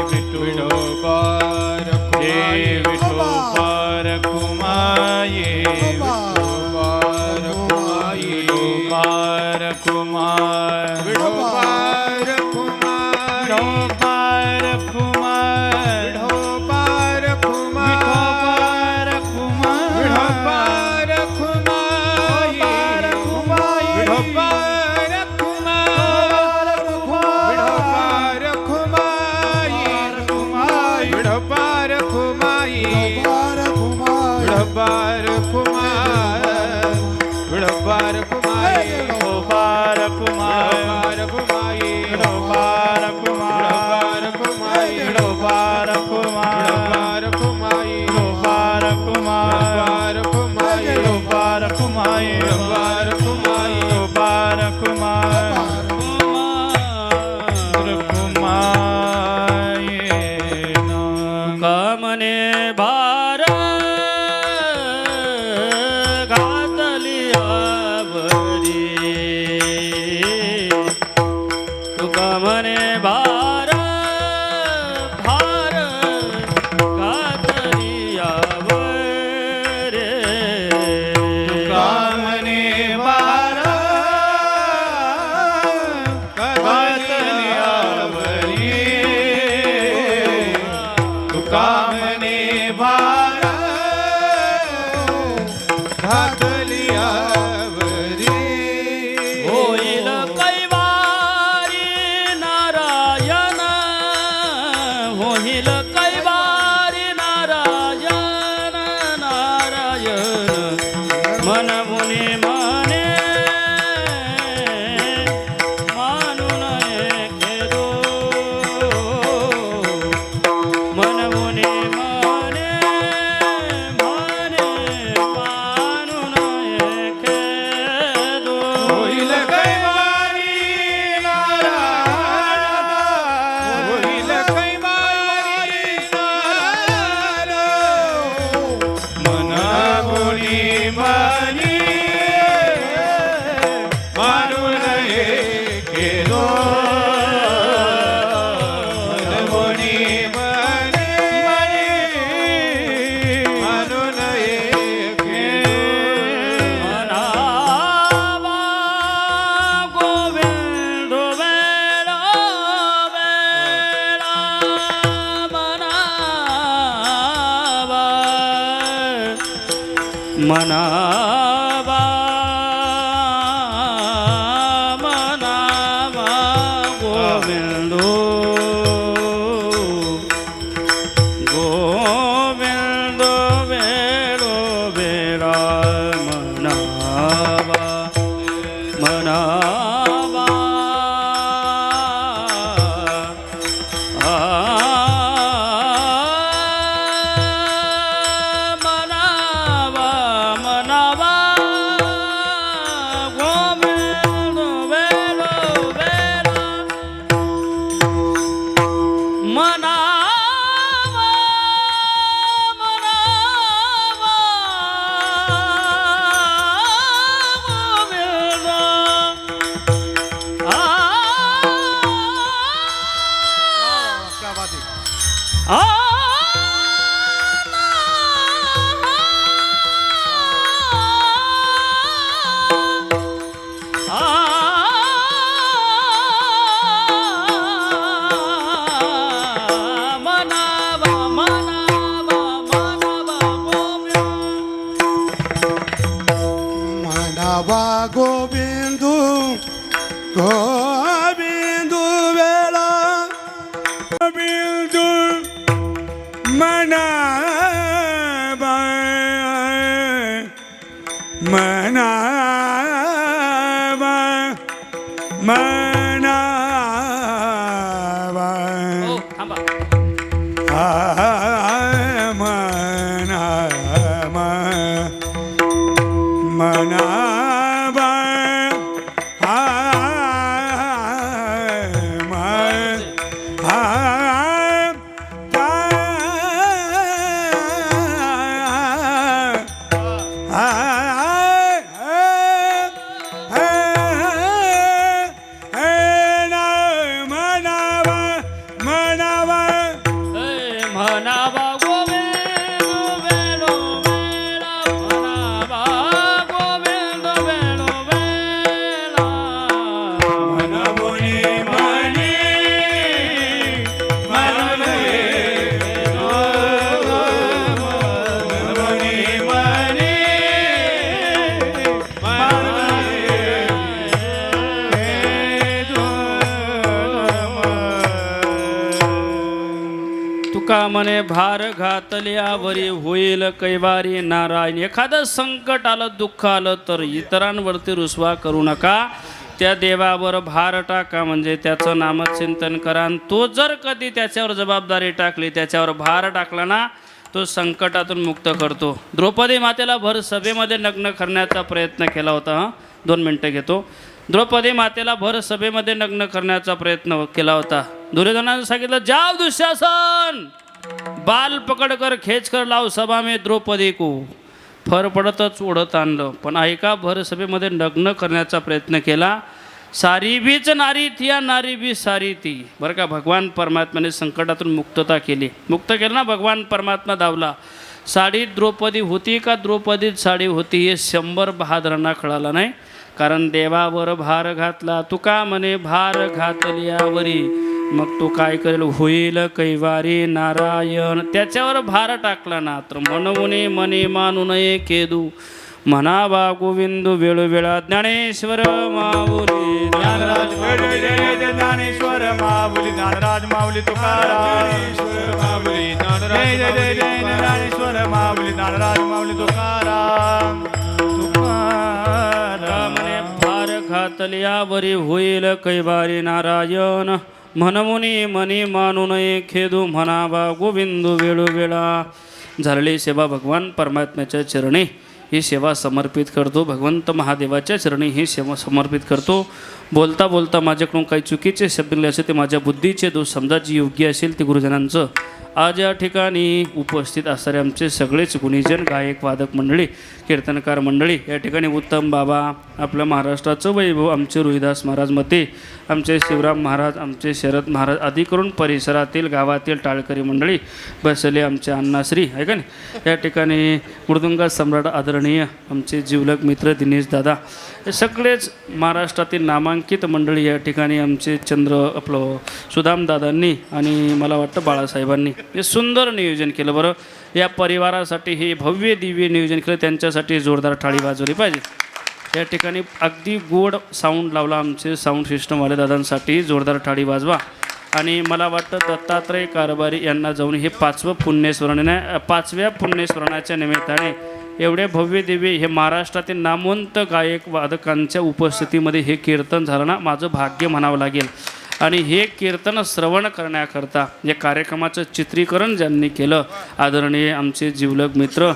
विठोबा रखुमा, ये विठोबा रखुमा, ये विठोबा रखुमा, ये विठोबा रखुमा, विठोबा विठोबार कुमार विठोबार कुमार विठोबार कुमार विठोबार कुमार विठोबार विठोबार कुमार विठोबार कुमार विठोबार कुमार विठोबार कुमार विठोबार कुमार विठोबार कुमार विठोबार कुमार विठोबार कुमार विठोबार कुमार विठोबार विठोबार कुमार कुमार विठोबार कुमार विठोबार कुमार कामने भार घातली आवरी तुका म्हणे भार भार घातली आवरे कामने बार घातली आवरी कामने बार घातली आवरी होईल कैवारी नारायण होईल कैवारी नारायण नारायण मन मुनी मने मानून खेदो मन मुनी मने मने मानून खेदो होईल कैवारी नारायण होईल कैवारी नारायण मन मुनी मनी मानून केलो मन मुनी मनी मानून केलो मनावा गोविंद वेळा वेळा मनावा मनावा मनावा गोविंद गोविंद वेळो वेळा मनावा मनावा मनावा मनावा गोविंद वेळो वेळा मनावा मनावा गोविंद क्या बात है मनावा मनावा मनावा मनावा गोविंदू गोविंदू वेळा गोविंदू मनावा मनावा मनावा हो थांबा मनावा मनावा मनावा तुका म्हणे भार घातल्यावरी होईल कैवारी नारायण. एखादं संकट आलं, दुःख आलं तर इतरांवरती रुसवा करू नका, त्या देवावर भार टाका, म्हणजे त्याचं नामचिंतन करा. आणि तो जर कधी त्याच्यावर जबाबदारी टाकली, त्याच्यावर भार टाकला ना, तो संकटातून मुक्त करतो. द्रौपदी मातेला भर सभेमध्ये नग्न करण्याचा प्रयत्न केला होता. 2 मिनटं घेतो. द्रौपदी मातेला भर सभेमध्ये नग्न करण्याचा प्रयत्न केला होता. दुर्योधनाने सांगितलं, जाव दुःशासन, बाल पकड कर, खेच कर लाव सभा में द्रौपदी को. फर पडतच ओढत आणलं. पण ऐका, भर सभेमध्ये नग्न करण्याचा प्रयत्न केला. सारी बीच नारी थी या नारी बी सारी ती. बरं का, भगवान परमात्म्याने संकटातून मुक्तता केली. मुक्त केलं ना भगवान परमात्मा धावला. साडी द्रौपदी होती का द्रौपदीत साडी होती हे 100 बहादरांना कळालं नाही. कारण देवावर भार घातला. तुका म्हणे भार घातल्यावरी, मग तो काय करेल, होईल कैवारी नारायण. त्याच्यावर भार टाकला ना तर म्हणून मने मानू नये केदू, म्हणावा गोविंदू वेळोवेळा. ज्ञानेश्वर माऊली ज्ञानराज माऊली, ज्ञानेश्वर माऊली, ज्ञानराज माऊली तुकाराम. माऊली जय जय जय जय ज्ञानेश्वर माऊली, ज्ञानराज माऊली तुकाराम. म्हणे भार घातल्यावरी होईल कैवारी नारायण. म्हणून मनी मानू नये खेदू, म्हणावा गोविंदू वेळोवेळा. झालेली सेवा भगवान परमात्म्याच्या चरणी ही सेवा समर्पित करतो. भगवंत महादेवाच्या चरणी ही सेवा समर्पित करतो. बोलता बोलता माझ्याकडून काही चुकीचे शब्द निघाले असेल ते माझ्या बुद्धीचे दोष समजा, जी योग्य असेल ते गुरुजनांचं. आज या ठिकाणी उपस्थित असणारे आमचे सगळेच गुणीजन, गायक, वादक मंडळी, कीर्तनकार मंडळी, या ठिकाणी उत्तम बाबा, आपल्या महाराष्ट्राचं वैभव, आमचे रोहिदास महाराज मते, आमचे शिवराम महाराज, आमचे शरद महाराज, आदी करून परिसरातील गावातील टाळकरी मंडळी बसले, आमचे अण्णाश्री आहे का नाही. या ठिकाणी मृदुंगा सम्राट आदरणीय आमचे जिवलग मित्र दिनेश दादा, हे सगळेच महाराष्ट्रातील नामांकित मंडळी या ठिकाणी, आमचे सुदाम दादांनी आणि मला वाटतं बाळासाहेबांनी हे सुंदर नियोजन केलं. बरं, या परिवारासाठी हे भव्य दिव्य नियोजन केलं, त्यांच्यासाठी जोरदार टाळी वाजवली पाहिजे. या ठिकाणी अगदी गोड साऊंड लावला आमचे साऊंड सिस्टमवाले दादांसाठी, जोरदार टाळी वाजवा. आणि मला वाटतं दत्तात्रय कारभारी यांना जाऊन हे 5व्या पुण्यस्मरणाच्या निमित्ताने एवढे भव्य दिव्य हे महाराष्ट्रातील नामवंत गायक वादकांच्या उपस्थितीमध्ये हे कीर्तन झालं ना, माझं भाग्य म्हणावं लागेल. आणि हे कीर्तन श्रवण करण्याकरता या कार्यक्रमाचं चित्रीकरण ज्यांनी केलं, आदरणीय आमचे जिवलग मित्र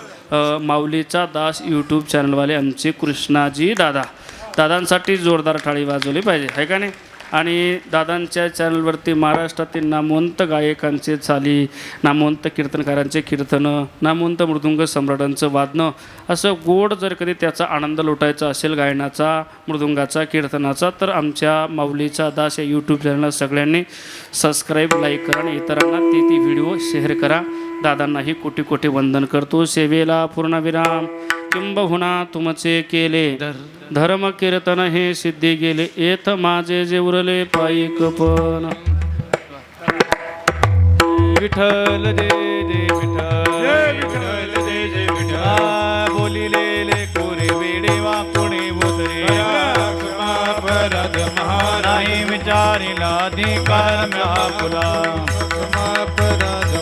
माऊलीचा दास यूट्यूब चॅनलवाले आमचे कृष्णाजी दादांसाठी जोरदार टाळी वाजवली पाहिजे आहे का नाही. आणि दादांच्या चॅनलवरती महाराष्ट्रातील नामवंत गायकांचे चाली, नामवंत कीर्तनकारांचे कीर्तनं, नामवंत मृदुंग सम्राटांचं वादनं, असं गोड जर कधी त्याचा आनंद लुटायचा असेल गायनाचा, मृदुंगाचा, कीर्तनाचा, तर आमच्या माऊलीचा दास या यूट्यूब चॅनलला सगळ्यांनी सबस्क्राईब, लाईक करा आणि इतरांना ती व्हिडिओ शेअर करा. दादांनाही कोटी कोटी वंदन करतो. सेवेला पूर्णविराम किंबहुना तुमचे केले, धर्म कीर्तन हे सिद्धी गेले, येथ माझे जे उरले पायिक पण. विठ्ठल जय जय विठ्ठल, विठ्ठल जय जय विठ्ठल. बोलिलेले कोरे वेडे वा कोणे बोधरे, अपराध महाराई विचारिला अधिकार म्यापुला.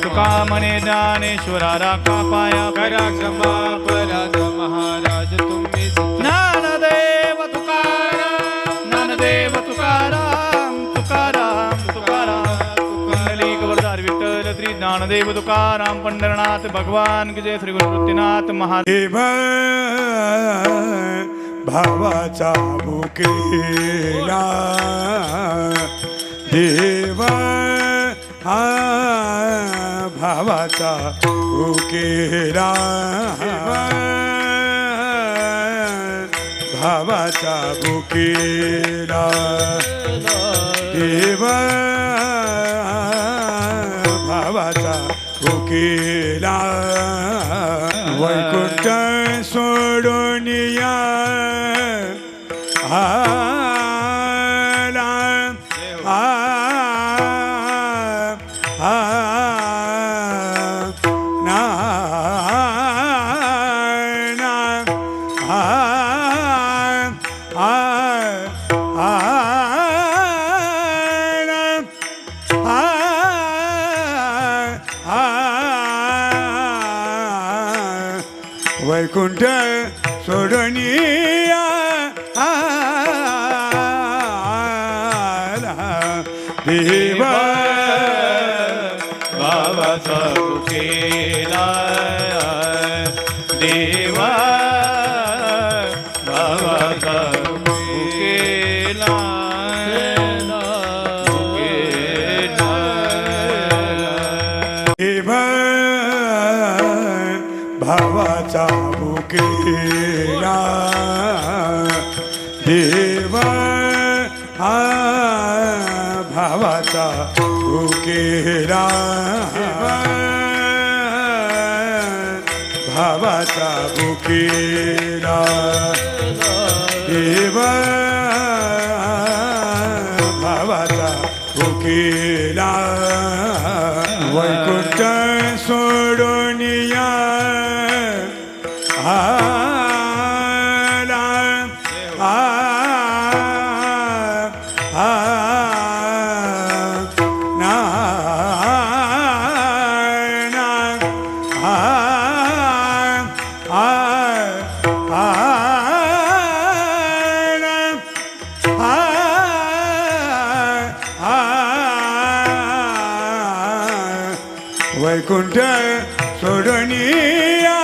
तुका म्हणे ज्ञानेश्वरा राखा पाया, करा क्षमा अपराध महाराज तुम्ही. ज्ञानदेव तुकाराम, ज्ञानदेव तुकाराम, तुकाराम तुकाराम. कुंडलिक वरदार विठ्ठल श्री ज्ञानदेव तुकाराम पंढरनाथ भगवान की जय. श्री गुरुनाथ महादेव. भावाचा बुकेला देवा, भावाचा बुकेला, भावाचा बुकेला देवा, भावाचा बुकेला. वैकुंठ सोडून या वैकुंठ सोडनिया देवा भावाचा केला देवा भावाचा केला देवा भावाचा बुकेला देवा भावाचा बुकेला भावाचा बुकेला देवा भावाचा बुकेला वैकुंठ सोडनिया आला वैकुंठ सोडनिया